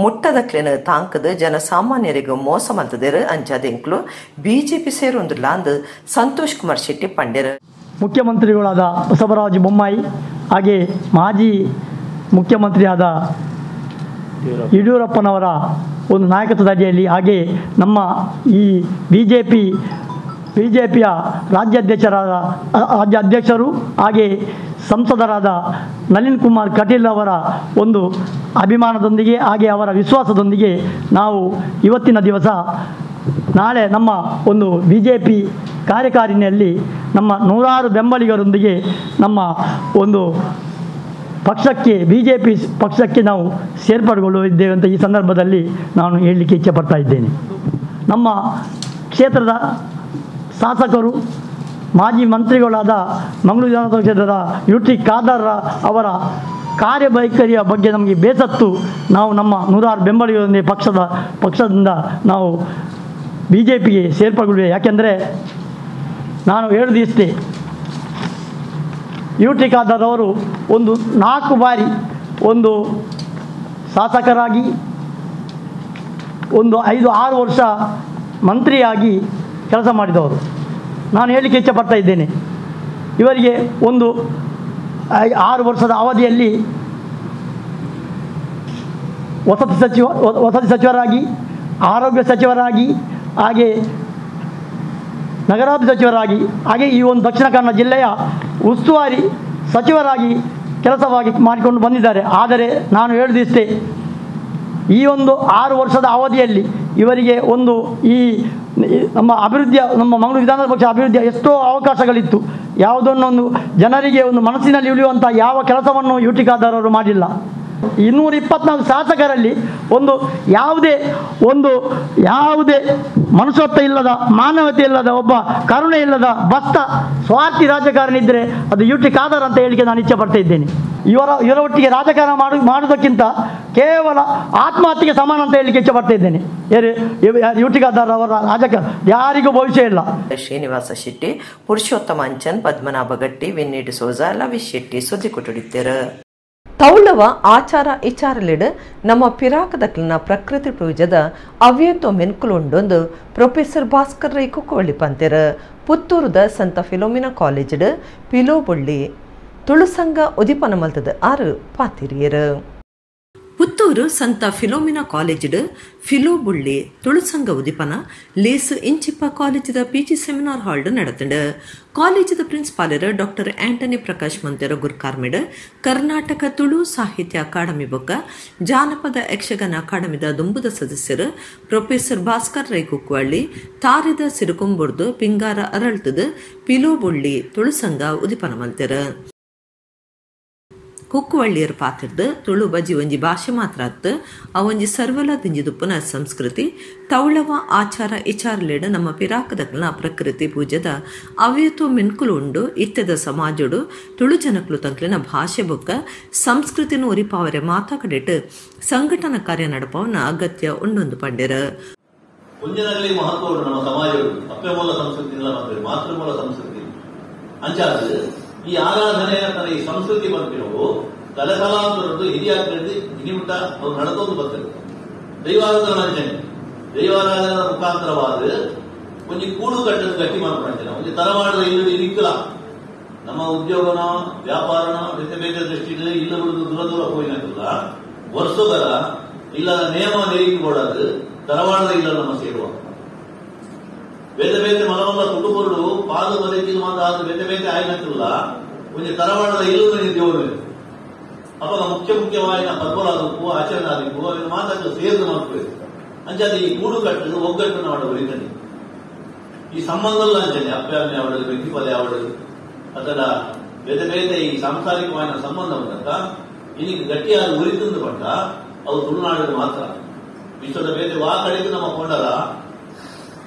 ಮುಟ್ಟದಕ್ಲೆನ ತಾಂಕದ ಜನಸಾಮಾನ್ಯರಿಗೂ ಮೋಸ ಮಲ್ತದಿರು ಅಂಚಾದೆಂಕ್ಲು ಬಿಜೆಪಿ ಸೇರೊಂದಿಲ್ಲ ಅಂದು ಸಂತೋಷ್ ಕುಮಾರ್ ಶೆಟ್ಟಿ ಪಂಡ್ಯರು. ಮುಖ್ಯಮಂತ್ರಿಗಳಾದ ಬಸವರಾಜ ಬೊಮ್ಮಾಯಿ ಹಾಗೆ ಮಾಜಿ ಮುಖ್ಯಮಂತ್ರಿಯಾದ ಯಡಿಯೂರಪ್ಪನವರ ಒಂದು ನಾಯಕತ್ವದ ಅಡಿಯಲ್ಲಿ ಹಾಗೆ ನಮ್ಮ ಈ ಬಿಜೆಪಿಯ ರಾಜ್ಯಾಧ್ಯಕ್ಷರು ಹಾಗೆ ಸಂಸದರಾದ ನಳಿನ್ ಕುಮಾರ್ ಕಟೀಲ್ ಅವರ ಒಂದು ಅಭಿಮಾನದೊಂದಿಗೆ ಹಾಗೆ ಅವರ ವಿಶ್ವಾಸದೊಂದಿಗೆ ನಾವು ಇವತ್ತಿನ ದಿವಸ ನಾಳೆ ನಮ್ಮ ಒಂದು ಬಿಜೆಪಿ ಕಾರ್ಯಕಾರಿಣಿಯಲ್ಲಿ ನಮ್ಮ 100 ಬೆಂಬಲಿಗರೊಂದಿಗೆ ನಮ್ಮ ಒಂದು ಪಕ್ಷಕ್ಕೆ ಬಿಜೆಪಿ ಪಕ್ಷಕ್ಕೆ ನಾವು ಸೇರ್ಪಡೆಗೊಳ್ಳುತ್ತಿದ್ದೇವೆ ಅಂತ ಈ ಸಂದರ್ಭದಲ್ಲಿ ನಾನು ಹೇಳಲಿಕ್ಕೆ ಇಚ್ಛೆಪಡ್ತಾ ಇದ್ದೇನೆ. ನಮ್ಮ ಕ್ಷೇತ್ರದ ಶಾಸಕರು ಮಾಜಿ ಮಂತ್ರಿಗಳಾದ ಮಂಗಳೂರು ವಿಧಾನಸಭಾ ಕ್ಷೇತ್ರದ ಯುಟಿ ಖಾದರ್ ಅವರ ಕಾರ್ಯವೈಖರಿಯ ಬಗ್ಗೆ ನಮಗೆ ಬೇಸತ್ತು ನಾವು ನಮ್ಮ 100 ಬೆಂಬಲಿಗರೊಂದಿಗೆ ಪಕ್ಷದಿಂದ ನಾವು ಬಿಜೆಪಿಗೆ ಸೇರ್ಪಡೆಗೊಳ್ಳುವೆ. ಯಾಕೆಂದರೆ ನಾನು ಹೇಳುವುದಿಷ್ಟೇ, ಯುಟಿ ಖಾದರ್ ಅವರು ಒಂದು 4 ಬಾರಿ ಒಂದು ಶಾಸಕರಾಗಿ ಒಂದು 5-6 ವರ್ಷ ಮಂತ್ರಿಯಾಗಿ ಕೆಲಸ ಮಾಡಿದವರು. ನಾನು ಹೇಳಲಿಕ್ಕೆ ಇಚ್ಛೆಪಡ್ತಾ ಇದ್ದೇನೆ, ಇವರಿಗೆ ಒಂದು 6 ವರ್ಷದ ಅವಧಿಯಲ್ಲಿ ವಸತಿ ಸಚಿವರಾಗಿ, ಆರೋಗ್ಯ ಸಚಿವರಾಗಿ, ಹಾಗೆ ನಗರಾಭಿವೃದ್ಧಿ ಸಚಿವರಾಗಿ, ಹಾಗೆ ಈ ಒಂದು ದಕ್ಷಿಣ ಕನ್ನಡ ಜಿಲ್ಲೆಯ ಉಸ್ತುವಾರಿ ಸಚಿವರಾಗಿ ಕೆಲಸವಾಗಿ ಮಾಡಿಕೊಂಡು ಬಂದಿದ್ದಾರೆ. ಆದರೆ ನಾನು ಹೇಳುವುದಿಷ್ಟೇ, ಈ ಒಂದು 6 ವರ್ಷದ ಅವಧಿಯಲ್ಲಿ ಇವರಿಗೆ ಒಂದು ಈ ನಮ್ಮ ಮಂಗಳೂರು ವಿಧಾನಸಭಾ ಪಕ್ಷ ಅಭಿವೃದ್ಧಿಯ ಎಷ್ಟೋ ಅವಕಾಶಗಳಿತ್ತು. ಯಾವುದನ್ನೊಂದು ಜನರಿಗೆ ಒಂದು ಮನಸ್ಸಿನಲ್ಲಿ ಉಳಿಯುವಂಥ ಯಾವ ಕೆಲಸವನ್ನು ಯುಟಿ ಖಾದರ್ ಅವರು ಮಾಡಿಲ್ಲ. 224 ಶಾಸಕರಲ್ಲಿ ಯಾವುದೇ ಮನುಷ್ಯತ್ವ ಇಲ್ಲದ, ಮಾನವತೆ ಇಲ್ಲದ, ಒಬ್ಬ ಕರುಣೆ ಇಲ್ಲದ ಭ್ರಷ್ಟ ಸ್ವಾರ್ಥಿ ರಾಜಕಾರಣ ಇದ್ದರೆ ಅದು ಯುಟಿ ಖಾದರ್ ಅಂತ ಹೇಳಿಕೆ ನಾನು ಇಚ್ಛೆ ಪಡ್ತಾ ಇದ್ದೇನೆ. ಇವರ ಒಟ್ಟಿಗೆ ರಾಜಕಾರಣ ಮಾಡುವುದಕ್ಕಿಂತ ಕೇವಲ ಆತ್ಮಹತ್ಯೆಗೆ ಸಮಾನ ಅಂತ ಹೇಳಲಿಕ್ಕೆ ಇಚ್ಛೆ ಪಡ್ತಾ ಇದ್ದೇನೆ. ಯುಟಿ ಖಾದರ್ ಅವರ ರಾಜಕಾರಣ ಯಾರಿಗೂ ಭವಿಷ್ಯ ಇಲ್ಲ. ಶ್ರೀನಿವಾಸ ಶೆಟ್ಟಿ, ಪುರುಷೋತ್ತಮ ಅಂಚನ್, ಪದ್ಮನಾಭ ಗಟ್ಟಿ, ವಿನ್ನೀಟ್ ಸೋಜಾ, ಲವಿಶ್ ಶೆಟ್ಟಿ ಸುದ್ದಿ ಕೊಟ್ಟಿದ್ದಾರೆ. ತೌಳವ ಆಚಾರ ವಿಚಾರಲಿಡ್ ನಮ್ಮ ಪಿರಾಕದಕ್ಲಿನ ಪ್ರಕೃತಿ ಪೂಜದ ಅವ್ಯತೋ ಮೆನ್ಕುಲುಂಡೊಂದು ಪ್ರೊಫೆಸರ್ ಭಾಸ್ಕರ್ ರೈ ಕುಕ್ಕವಳ್ಳಿ ಪಂತೆರ್ ಪುತ್ತೂರುದ ಸಂತ ಫಿಲೋಮಿನಾ ಕಾಲೇಜ್ಡ್ ಪಿಲೋಬುಳ್ಳಿ ತುಳು ಸಂಘ ಉದಿಪನ ಮಲ್ತದ 6 ಪಾತಿರಿಯರು. ಪುತ್ತೂರು ಸಂತ ಫಿಲೋಮಿನಾ ಕಾಲೇಜಿಡ್ ಫಿಲೋ ಬುಳ್ಳಿ ತುಳುಸಂಗ ಉದಿಪನ ಲೇಸು ಇಂಚಿಪ್ಪ ಕಾಲೇಜಿದ PG ಸೆಮಿನಾರ್ ಹಾಲ್ಡ್ ನಡೆತಂಡು. ಕಾಲೇಜಿದ ಪ್ರಿನ್ಸಿಪಾಲರ್ ಡಾಕ್ಟರ್ ಆಂಟನಿ ಪ್ರಕಾಶ್ ಮಂತೆರ ಗುರ್ಕಾರ್ಮೆಡ್ ಕರ್ನಾಟಕ ತುಳು ಸಾಹಿತ್ಯ ಅಕಾಡೆಮಿ ಬೊಕ್ಕ ಜಾನಪದ ಯಕ್ಷಗಾನ ಅಕಾಡೆಮಿದ ದುಂಬುದ ಸದಸ್ಯರು ಪ್ರೊಫೆಸರ್ ಭಾಸ್ಕರ್ ರೈ ಕುಕ್ಕುವಳ್ಳಿ ತಾರಿದ ಸಿರುಕುಂಬುರ್ದು ಪಿಂಗಾರ ಅರಳ್ತದ ಪಿಲೋ ಬುಳ್ಳಿ ತುಳುಸಂಗ ಉದಿಪನ ಮಂತೆರ. ಕುಕ್ಕುವಳ್ಳಿಯರ ಪಾತ್ರದ ತುಳು ಬಜಿ ಒಂಜಿ ಭಾಷೆ ಮಾತ್ರ ಅತ್ತು ಅವೊಂಜಿ ಸರ್ವಲ ದಿಂಜಿದುಪ್ಪನ ಸಂಸ್ಕೃತಿ ತೌಳವ ಆಚಾರ ವಿಚಾರಲೇಡ ನಮ್ಮ ಪಿರಾಕದಕ್ಲ ಪ್ರಕೃತಿ ಪೂಜದ ಅವ್ಯತೋ ಮೆನ್ಕುಲು ಉಂಡು ಇತ್ಯದ ಸಮಾಜಡು ತುಳು ಜನಕ್ಲು ತಂಕ್ಲಿನ ಭಾಷೆ ಬೊಕ್ಕ ಸಂಸ್ಕೃತಿನ ಉರಿಪಾವರೆ ಮಾತಾಕಡೆಟ್ ಸಂಘಟನಾ ಕಾರ್ಯ ನಡಪವನ ಅಗತ್ಯ ಉಂಡೊಂದು ಪಂಡೆರ. ಮಹತ್ವ ನಮ್ಮ ಸಮಾಜ ಅಪ್ಪೆ ಮೂಲ ಸಂಸ್ಕೃತಿ ಮಾತೃಮೂಲ ಸಂಸ್ಕೃತಿ ಅಂಚಾದ ಈ ಆರಾಧನೆಯ ತನ್ನ ಈ ಸಂಸ್ಕೃತಿ ಬರ್ತಿರೋವು ತಲೆತಲಾಂತರದ್ದು ಹಿರಿಯಾಗ್ರದ್ದು ಇನಿಮುಟ ಅವ್ರು ನಡೆದೊಂದು ಬರ್ತಾರೆ. ದೈವಾರಾಧನೆ ದೈವಾರಾಧನೆ ಮುಖಾಂತರವಾದ ಒಂದು ಕೂಡು ಕಟ್ಟದ ಗಟ್ಟಿ ಮಾಡ್ಕೊಂಡೆ ನಾವು ಒಂದು ತರವಾಡದ ಇಲ್ಲಿಕ್ಕಲ ನಮ್ಮ ಉದ್ಯೋಗನ ವ್ಯಾಪಾರನ ಬೇರೆ ಬೇರೆ ದೃಷ್ಟಿಯಲ್ಲಿ ಇಲ್ಲ ಬಿಡುದು ದೂರ ದೂರ ಹೋಗಿಲ್ಲ ವರ್ಷಗಳ ಇಲ್ಲದ ನೇಮ ನೆರಿಗೆ ಕೊಡೋದು ತರವಾಡದ ಇಲ್ಲ ನಮ್ಮ ಸೇರುವ ಬೇರೆ ಬೇರೆ ಮನವಲ್ಲ ಕುಟುಂಬರು ಪಾಲು ಬದುಕಿಲು ಮಾತ್ರ ಬೇರೆ ಬೇರೆ ಆಯ್ನಕ್ಕಿಲ್ಲ ಒಂದು ತರವಾಡದ ಇಲ್ಲದ ದೇವರು ಅವಾಗ ಮುಖ್ಯವಾಗಿ ಪರ್ವಲಾದಕ್ಕೂ ಆಚರಣೆ ಆಗಬೇಕು ಅದನ್ನು ಮಾತಾಡಲು ಸೇರಿದು ಮಾಡ್ಬೇಕು ಅಂಚಾದ ಈ ಕೂಡು ಕಟ್ಟಲು ಒಗ್ಗಟ್ಟನ್ನು ಅವಳ ಬರೀತಾನೆ ಈ ಸಂಬಂಧಲ್ಲ ಅಂಚನೆ ಅಪ್ಪಾಮೆ ಅವಳದು ವ್ಯಕ್ತಿಪದೆ ಅವಳದು ಅಥವಾ ಬೇರೆ ಬೇರೆ ಈ ಸಾಂಸಾರಿಕವಾದ ಸಂಬಂಧ ಬಂದಾಗ ಇನ್ನಿಗೆ ಗಟ್ಟಿಯಾಗಿ ಉರಿತಂದು ಪಟ್ಟ ಅವು ತುಳುನಾಡಿಗೆ ಮಾತ್ರ ವಿಶ್ವದ ಬೇರೆ ವಾ ಕಡೆಗೆ ನಮ್ಮ ಕೊಂಡರ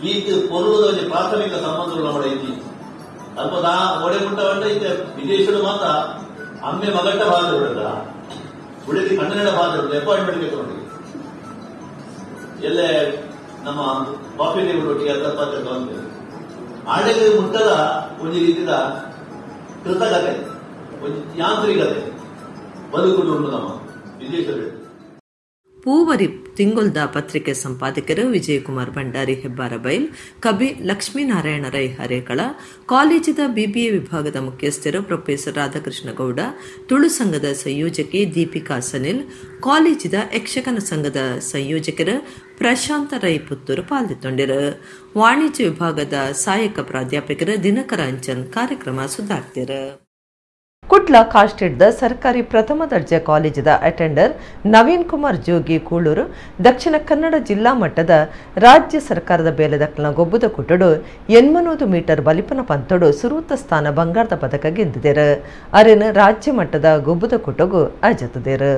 ಈ ಪೊರ್ಲುದ ಪ್ರಾಥಮಿಕ ಸಂಬಂಧಗಳು ನಮ್ಮ ಐತಿ ಅಲ್ಪದ ಒಡೆ ಮುಟ್ಟವಂಟ ಇದೆ ವಿದೇಶಗಳು ಮಾತ್ರ ಅಮ್ಮೆ ಮಗಟ್ಟ ಬಾಧ ಬಿಡದ ಉಳಿದಿ ಕನ್ನಡ ಬಾಧ ಬಿಡದ ಅಪಾಯಿಂಟ್ಮೆಂಟ್ಗೆ ತಗೊಂಡಿದೆ ಎಲ್ಲೇ ನಮ್ಮ ಕಾಫಿ ಒಟ್ಟಿಗೆ ತಗೊಂಡು ಆಡೆಗೆ ಮುಟ್ಟದ ಒಂದು ರೀತಿಯ ಕೃತಕತೆ ಒಂದು ಯಾಂತ್ರಿಕತೆ ಬದುಕುದು ಉಂಟು ನಮ್ಮ ವಿದೇಶದಲ್ಲಿ. ಪೂವರಿ ತಿಂಗೊಲ್ದ ಪತ್ರಿಕೆ ಸಂಪಾದಕರು ವಿಜಯಕುಮಾರ್ ಭಂಡಾರಿ ಹೆಬ್ಬಾರ ಬೈಲ್, ಕಬಿ ಲಕ್ಷ್ಮೀನಾರಾಯಣ ರೈ ಹರೇಕಳ, ಕಾಲೇಜಿನ BBA ವಿಭಾಗದ ಮುಖ್ಯಸ್ಥರು ಪ್ರೊಫೆಸರ್ ರಾಧಾಕೃಷ್ಣ ಗೌಡ, ತುಳು ಸಂಘದ ಸಂಯೋಜಕಿ ದೀಪಿಕಾ ಸನಿಲ್, ಕಾಲೇಜಿನ ಯಕ್ಷಗಾನ ಸಂಘದ ಸಂಯೋಜಕರು ಪ್ರಶಾಂತ ರೈ ಪುತ್ತೂರು ಪಾಲ್ಗೊಂಡಿರು. ವಾಣಿಜ್ಯ ವಿಭಾಗದ ಸಹಾಯಕ ಪ್ರಾಧ್ಯಾಪಕರು ದಿನಕರ ಅಂಚನ್ ಕಾರ್ಯಕ್ರಮ ಸುಧಾರ್ತಿರು. ಕುಡ್ಲ ಕಾಸ್ಟೆಡ್ದ ಸರ್ಕಾರಿ ಪ್ರಥಮ ದರ್ಜೆ ಕಾಲೇಜಿನ ಅಟೆಂಡರ್ ನವೀನ್ ಕುಮಾರ್ ಜೋಗಿ ಕೂಳೂರು ದಕ್ಷಿಣ ಕನ್ನಡ ಜಿಲ್ಲಾ ಮಟ್ಟದ ರಾಜ್ಯ ಸರ್ಕಾರದ ಬೇಲೆದಕ್ಲ ಗೊಬ್ಬುದ ಕುಟಡು 80 ಮೀಟರ್ ಬಲಿಪನ ಪಂತೊಡು ಸುರೂತ ಸ್ಥಾನ ಬಂಗಾರದ ಪದಕ ಗೆದ್ದಿದ್ದೇರು. ಅರೆನ ರಾಜ್ಯ ಮಟ್ಟದ ಗೊಬ್ಬುದ ಕುಟಗು ಅಜತದೇರು.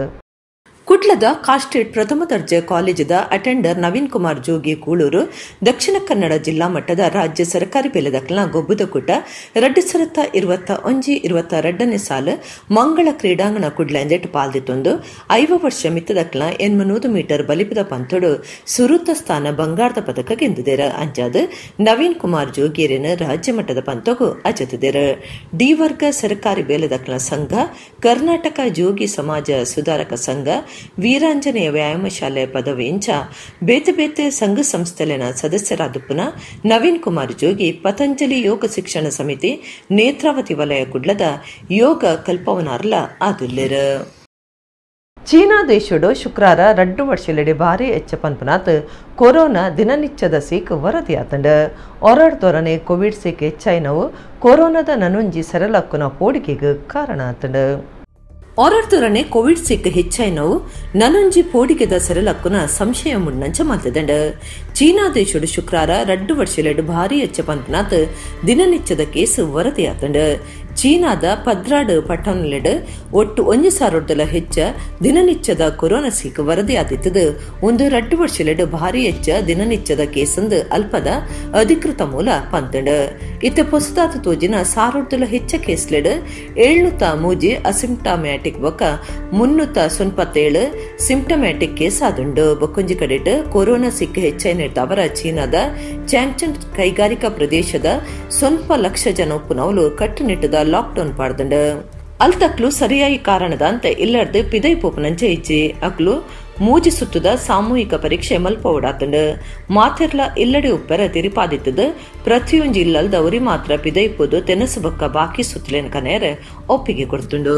ಕುಡ್ಲದ ಕಾಸ್ಟೆಡ್ ಪ್ರಥಮ ದರ್ಜೆ ಕಾಲೇಜಿನ ಅಟೆಂಡರ್ ನವೀನ್ ಕುಮಾರ್ ಜೋಗಿ ಕೂಳೂರು ದಕ್ಷಿಣ ಕನ್ನಡ ಜಿಲ್ಲಾ ಮಟ್ಟದ ರಾಜ್ಯ ಸರ್ಕಾರಿ ಬೇಲೆದಕ್ಲ ಗೊಬ್ಬುದ ಕೂಟ 2021-22 ಸಾಲು ಮಂಗಳ ಕ್ರೀಡಾಂಗಣ ಕುಡ್ಲೆಂದೆಟ್ ಪಾಲ್ದಿತ್ತೊಂದು 5 ವರ್ಷ ಮಿತ್ತದಕ್ಲ 80 ಮೀಟರ್ ಬಲಿಪದ ಪಂತೊಡು ಸುರೂತ ಸ್ಥಾನ ಬಂಗಾರದ ಪದಕ ಗೆದ್ದಿದ್ದೇರು. ಅಂಚಾದ ನವೀನ್ ಕುಮಾರ್ ಜೋಗಿಯರೇನ ರಾಜ್ಯ ಮಟ್ಟದ ಪಂತಗೂ ಅಜತಿದ್ದೇರು. ಡಿ ವರ್ಗ ಸರ್ಕಾರಿ ಬೇಲೆದಕ್ಲ ಸಂಘ, ಕರ್ನಾಟಕ ಜೋಗಿ ಸಮಾಜ ಸುಧಾರಕ ಸಂಘ, ವೀರಾಂಜನೇಯ ವ್ಯಾಯಾಮ ಶಾಲೆ ಪದವಿಂಚ ಬೇತೆ ಬೇತೆ ಸಂಘ ಸಂಸ್ಥೆಲಿನ ಸದಸ್ಯರಾದುಪ್ಪುನ ನವೀನ್ ಕುಮಾರ್ ಜೋಗಿ ಪತಂಜಲಿ ಯೋಗ ಶಿಕ್ಷಣ ಸಮಿತಿ ನೇತ್ರಾವತಿ ವಲಯ ಕುಡ್ಲದ ಯೋಗ ಕಲ್ಪವನಾರ್ಲ ಆದುಲ್ಲೇರು. ಚೀನಾ ದೇಶಡು ಶುಕ್ರವಾರ 2 ವರ್ಷಲೆಡೆ ಭಾರಿ ಹೆಚ್ಚಪನ್ಪನಾತ್ ಕೊರೋನಾ ದಿನನಿತ್ಯದ ಸೀಕ್ ವರದಿಯಾತಂಡ. ಹೊರಡ್ದೊರನೆ ಕೋವಿಡ್ ಸೀಕ್ ಹೆಚ್ಚಾಯಿನವು ಕೊರೋನಾದ ನನೊಂಜಿ ಸರಲಕ್ಕುನ ಪೋಡಿಕೆಗೆ ಕಾರಣ ಆತಂಡ. ಹೊರಡ್ದೊರನೆ ಕೋವಿಡ್ ಸೀಕ್ ಹೆಚ್ಚಾಯಿನವು ನನೊಂಜಿ ಪೋಡಿಗೆದ ಸರಲಕ್ಕುನ ಸಂಶಯ ಮುನ್ನಂಚ ಮಲ್ತದಂಡ. ಚೀನಾ ದೇಶಡು ಶುಕ್ರವಾರ 2 ವರ್ಷಲೆಡು ಭಾರಿ ಹೆಚ್ಚಪನ್ಪನಾತ್ ದಿನನಿತ್ಯದ ಕೇಸ್ ವರದಿಯಾತಂಡ. ಚೀನಾದ ಪದ್ರಾಡ್ ಪಟ್ಟಣಲೆಡ್ ಒಟ್ಟು 1,000 ಹೆಚ್ಚ ದಿನನಿತ್ಯದ ಕೊರೋನಾ ಸೀಕ್ ವರದಿಯಾದಿತ್ತದು. ಒಂದು 2 ವರ್ಷಲೆಡ್ ಭಾರಿ ಹೆಚ್ಚ ದಿನನಿತ್ಯದ ಕೇಸಂದು ಅಲ್ಪದ ಅಧಿಕೃತ ಮೂಲ ಪಂತಂಡ. ಇತ್ತ ಹೊಸದಾದ ತೋಜಿನ 1,000 ಹೆಚ್ಚ ಕೇಸ್ಲೆಡ್ 703 ಅಸಿಂಪ್ಟಮ್ಯಾಟಿಕ್ ಬೊಕ್ಕ 397 ಸಿಂಪ್ಟಮ್ಯಾಟಿಕ್ ಕೇಸ್ ಆದುಂಡು. ಬೊಕ್ಕೊಂಜಿ ಕಡೆಟ್ ಕೊರೋನಾ ಸಿಕ್ ಹೆಚ್ಚೈನ ಅವರ ಚೀನಾದ ಚಾಂಗ್ಚನ್ ಕೈಗಾರಿಕಾ ಪ್ರದೇಶದ ಸ್ವಲ್ಪ ಲಕ್ಷ ಜನ ಉಪ್ಪುನವಲು ಕಟ್ಟುನಿಟ್ಟದ ಲಾಕ್ಡೌನ್ ಪಾಡ್ದಂಡು. ಅಲ್ತಕ್ಲು ಸರಿಯಾಗಿ ಕಾರಣದ ಅಂತ ಇಲ್ಲರ್ದು ಪಿದೈ ಪೋಪನಂಚ ಇಜ್ಜಿ ಅಕ್ಲು ಮೂಜಿ ಸುತ್ತದ ಸಾಮೂಹಿಕ ಪರೀಕ್ಷೆ ಮಲ್ಪ ಓಡಾತಂಡು. ಮಾತೆರ್ಲ ಇಲ್ಲಡೆ ಉಪ್ಪೆರ ತಿರಿಪಾದಿತ್ತದು ಪ್ರತಿಯೊಂಜಿ ಇಲ್ಲಲ್ದವರಿ ಮಾತ್ರ ಪಿದೈಪುದು ತೆನಸು ಬೊಕ್ಕ ಬಾಕಿ ಸುತ್ತಲೇನ ಕನೇರ ಒಪ್ಪಿಗೆ ಕೊಡ್ತುಂಡು.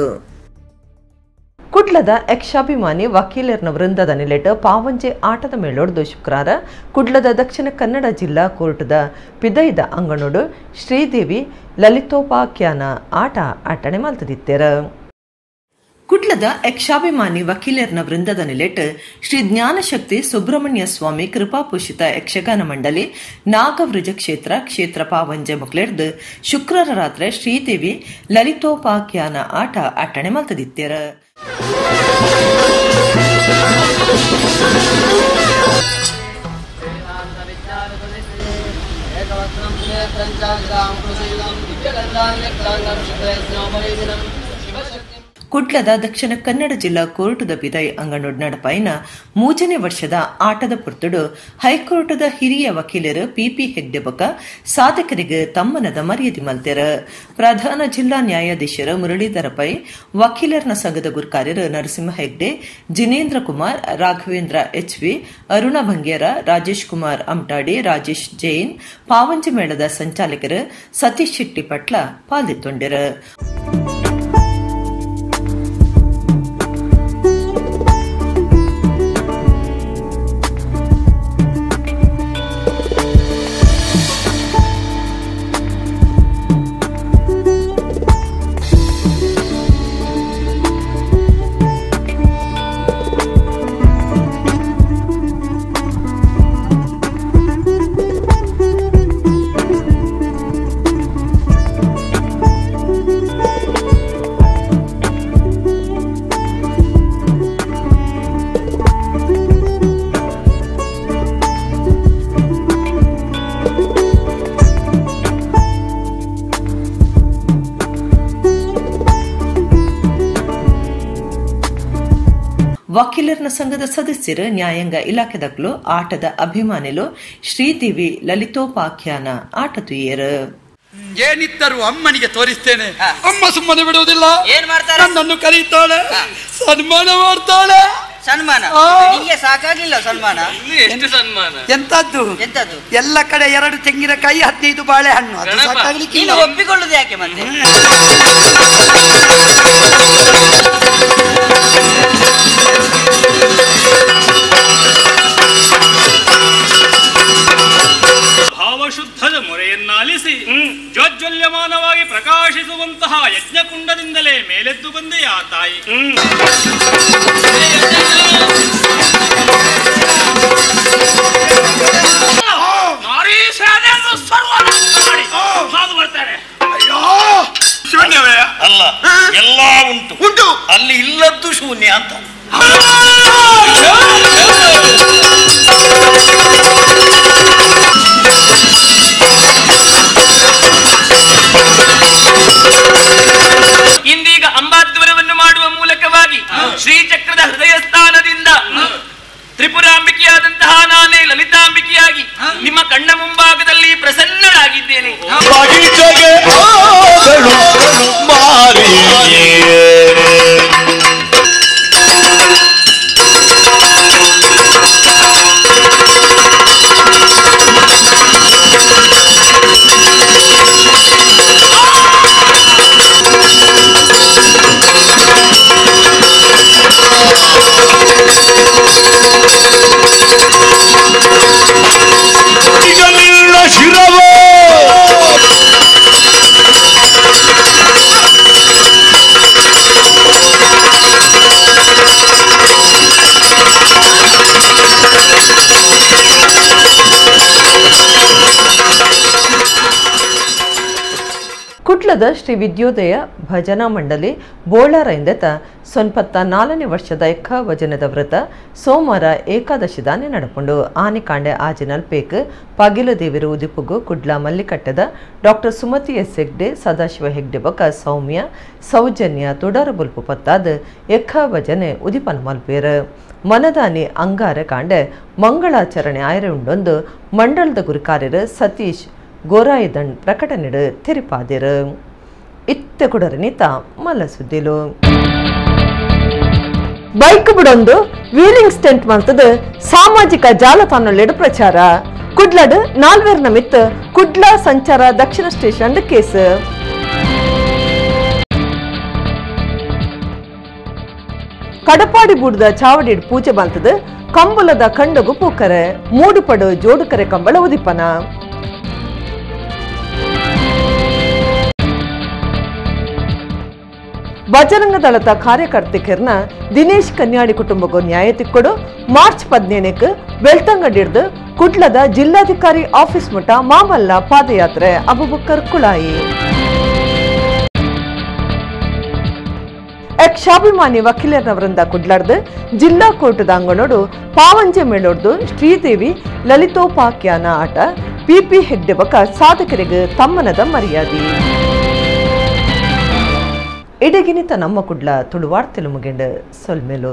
ಕುಡ್ಲದ ಯಕ್ಷಾಭಿಮಾನಿ ವಕೀಲರ್ನ ವೃಂದದ ನಿಲೆಟ್ ಪಾವಂಜೆ ಆಟದ ಮೇಳೊಡ್ದು ಶುಕ್ರವಾರ ಕುಡ್ಲದ ದಕ್ಷಿಣ ಕನ್ನಡ ಜಿಲ್ಲಾ ಕೋರ್ಟ್ದ ಪಿದೈದ ಅಂಗನೋಡು ಶ್ರೀದೇವಿ ಲಲಿತೋಪಾಖ್ಯಾನ ಆಟ ಆಟಣೆ ಮಲ್ತದಿತ್ತೇರ. ಕುಡ್ಲದ ಯಕ್ಷಾಭಿಮಾನಿ ವಕೀಲರ್ನ ವೃಂದದ ನಿಲೆಟ್ ಶ್ರೀ ಜ್ಞಾನಶಕ್ತಿ ಸುಬ್ರಹ್ಮಣ್ಯ ಸ್ವಾಮಿ ಕೃಪಾಪೋಷಿತ ಯಕ್ಷಗಾನ ಮಂಡಳಿ ನಾಗವೃಜ ಕ್ಷೇತ್ರ ಪಾವಂಜೆ ಮುಕ್ಲೆಡ್ದು ಶುಕ್ರವಾರ ರಾತ್ರಿ ಶ್ರೀದೇವಿ ಲಲಿತೋಪಾಖ್ಯಾನ ಆಟ ಆಟಣೆ ಮಲ್ತದಿತ್ತೇರ. ಕುಡ್ಲದ ದಕ್ಷಿಣ ಕನ್ನಡ ಜಿಲ್ಲಾ ಕೋರ್ಟ್ದ ಬಿದೈ ಅಂಗನೋಡ್ ನಡಪಾಯಿನ 3ನೇ ವರ್ಷದ ಆಟದ ಪುರ್ತುಡು ಹೈಕೋರ್ಟ್ದ ಹಿರಿಯ ವಕೀಲರು ಪಿಪಿ ಹೆಗ್ಡೆ ಬೊಕ್ಕ ಸಾಧಕರಿಗೆ ತಮ್ಮನದ ಮರ್ಯಾದೆ ಮಲ್ತೆರ. ಪ್ರಧಾನ ಜಿಲ್ಲಾ ನ್ಯಾಯಾಧೀಶರು ಮುರಳೀಧರ ಪೈ, ವಕೀಲರ್ನ ಸಂಘದ ಗುರುಕಾರ್ಯರು ನರಸಿಂಹ ಹೆಗ್ಡೆ, ಜಿನೇಂದ್ರ ಕುಮಾರ್, ರಾಘವೇಂದ್ರ ಎಚ್ವಿ, ಅರುಣ ಭಂಗೇರ, ರಾಜೇಶ್ ಕುಮಾರ್ ಅಮಟಾಡಿ, ರಾಜೇಶ್ ಜೈನ್, ಪಾವಂಜಿ ಮೇಳದ ಸಂಚಾಲಕರು ಸತೀಶ್ ಶೆಟ್ಟಿ ಪಟ್ಲ ಪಾಲ್ಗೊಂಡಿರು. ವಕೀಲರ್ನ ಸಂಘದ ಸದಸ್ಯರು ನ್ಯಾಯಾಂಗ ಇಲಾಖೆದಕ್ಲು ಆಟದ ಅಭಿಮಾನಿಲು ಶ್ರೀದೇವಿ ಲಲಿತೋಪಾಖ್ಯಾನ ಆಟ ತುಯ್ಯರು. ಏನಿದ್ದರೂ ಅಮ್ಮನಿಗೆ ತೋರಿಸ್ತೇನೆ. ಅಮ್ಮ ಸುಮ್ಮನೆ ಬಿಡುವುದಿಲ್ಲ. ಏನ್ ಮಾಡ್ತಾರೆ? ನನ್ನನ್ನು ಕರೀತಾಳೆ, ಸನ್ಮಾನ ಮಾಡ್ತಾಳೆ. ಸನ್ಮಾನ ನಿಮಗೆ ಸಾಕಾಗ್ಲಿಲ್ಲ? ಸನ್ಮಾನ ಎಷ್ಟು ಸನ್ಮಾನ? ಎಂತದ್ದು? ಎಲ್ಲ ಕಡೆ 2 ತೆಂಗಿನಕಾಯಿ 15 ಬಾಳೆಹಣ್ಣು. ಅದು ಸಾಕಾಗ್ಲಿಕ್ಕೆ ಒಪ್ಪಿಕೊಳ್ಳುದು ಯಾಕೆ ಮತ್ತೆ? ಭಾವಶುದ್ಧದ ಮೊರೆಯನ್ನಾಲಿಸಿ ಜ್ವಜ್ವಲ್ಯಮಾನವಾಗಿ ಪ್ರಕಾಶಿಸುವಂತಹ ಯಜ್ಞಕುಂಡದಿಂದಲೇ ಮೇಲೆದ್ದು ಬಂದೆಯ ಆ ತಾಯಿ. ಹಾದು ಬರ್ತಾರೆ. ಶೂನ್ಯವೇ ಅಲ್ಲ, ಎಲ್ಲ ಉಂಟು. ಅಲ್ಲಿ ಇಲ್ಲದ್ದು ಶೂನ್ಯ ಅಂತ. ಇಂದೀಗ ಅಂಬಾದ್ವರವನ್ನು ಮಾಡುವ ಮೂಲಕವಾಗಿ ಶ್ರೀಚಕ್ರದ ಹೃದಯ ಸ್ಥಾನದಿಂದ ತ್ರಿಪುರಾಂಬಿಕೆಯಾದಂತಹ ನಾನೇ ಲಲಿತಾಂಬಿಕೆಯಾಗಿ ನಿಮ್ಮ ಕಣ್ಣ ಮುಂಭಾಗದಲ್ಲಿ ಪ್ರಸನ್ನಳಾಗಿದ್ದೇನೆ. ಕುಡ್ಲದ ಶ್ರೀ ವಿದ್ಯೋದಯ ಭಜನಾ ಮಂಡಳಿ ಬೋಳಾರೈಂದತ 94ನೇ ವರ್ಷದ ಎಕ್ಕ ವಜನದ ವ್ರತ ಸೋಮವಾರ ಏಕಾದಶಿ ದಾನೆ ನಡಪುಂಡು. ಆನೆಕಾಂಡೆ ಆಜಿನಲ್ ಪೇಕ್ ಪಗಿಲು ದೇವಿರು ಉದಿಪುಗು ಕುಡ್ಲ ಮಲ್ಲಿಕಟ್ಟದ ಡಾಕ್ಟರ್ ಸುಮತಿ ಎಸ್ ಹೆಗ್ಡೆ, ಸದಾಶಿವ ಹೆಗ್ಡೆ ಬೊಕ್ಕ ಸೌಮ್ಯ ಸೌಜನ್ಯ ತುಡಾರ ಬುಲ್ಪು ಪತ್ತಾದ ಎಕ್ಕ ಭಜನೆ ಉದಿಪನ ಮಲ್ಪೇರು. ಮನದಾನಿ ಅಂಗಾರ ಕಾಂಡೆ ಮಂಗಳಾಚರಣೆ ಆಯ್ರೆ ಉಂಡೊಂದು ಮಂಡಳದ ಗುರುಕಾರ್ಯರು ಸತೀಶ್ ಗೋರಾಯಿದಂಡ್ ಪ್ರಕಟಣೆಡು ತೆರಿಪಾದಿರು. ಇತ್ತೆ ಕುಡರನಿತ ಮಲ್ಲ ಸುದ್ದಿಲು ಬೈಕ್ ಬಿಡೊಂದು ವೀಲಿಂಗ್ ಸ್ಟೆಂಟ್ ಮಾಡ್ತದ ಸಾಮಾಜಿಕ ಜಾಲತಾಣಲೆಡು ಪ್ರಚಾರ. ಕುಡ್ಲಡ್ ನಾಲ್ವೇರ್ನ ಮಿತ್ ಕುಡ್ಲ ಸಂಚಾರ ದಕ್ಷಿಣ ಸ್ಟೇಷನ್ ಕೇಸ್. ಕಡಪಾಡಿ ಬೂಡ್ದ ಚಾವಡಿ ಪೂಜೆ ಬಂತದ ಕಂಬಲದ ಕಂಡಗು ಪೂಕರೆ ಮೂಡುಪಡು ಜೋಡುಕರೆ ಕಂಬಳ ಉದಿಪನ ಬಜರಂಗ ದಳದ ಕಾರ್ಯಕರ್ತೆಕರ್ನ ದಿನೇಶ್ ಕನ್ಯಾಡಿ ಕುಟುಂಬಕ್ಕೂ ನ್ಯಾಯ ತಿಕ್ಕೊಡು ಮಾರ್ಚ್ 17ಕ್ಕೆ ಬೆಳ್ತಂಗಡಿಡ್ದು ಕುಡ್ಲದ ಜಿಲ್ಲಾಧಿಕಾರಿ ಆಫೀಸ್ ಮುಟ ಮಾಮಲ್ಲ ಪಾದಯಾತ್ರೆ ಅಬುಬಕ್ಕರ್ ಕುಳಾಯಿ ಯಕ್ಷಾಭಿಮಾನಿ ವಕೀಲರವರಿಂದ ಕುಡ್ಲಾಡ್ದು ಜಿಲ್ಲಾ ಕೋರ್ಟದ ಅಂಗನೋಡು ಪಾವಂಜೆ ಮೇಳೋಡ್ದು ಶ್ರೀದೇವಿ ಲಲಿತೋಪಾಖ್ಯಾನ ಆಟ ಪಿಪಿ ಹೆಗ್ಡೆ ಬಕ ಸಾಧಕರಿಗೆ ತಮ್ಮನದ ಮರ್ಯಾದೆ ಇಡಗಿನಿತ ನಮ್ಮ ಕುಡ್ಲ ತುಳುವಾಡ್ತಿಲು ಮುಗಿಂಡು ಸೊಲ್ಮೆಲು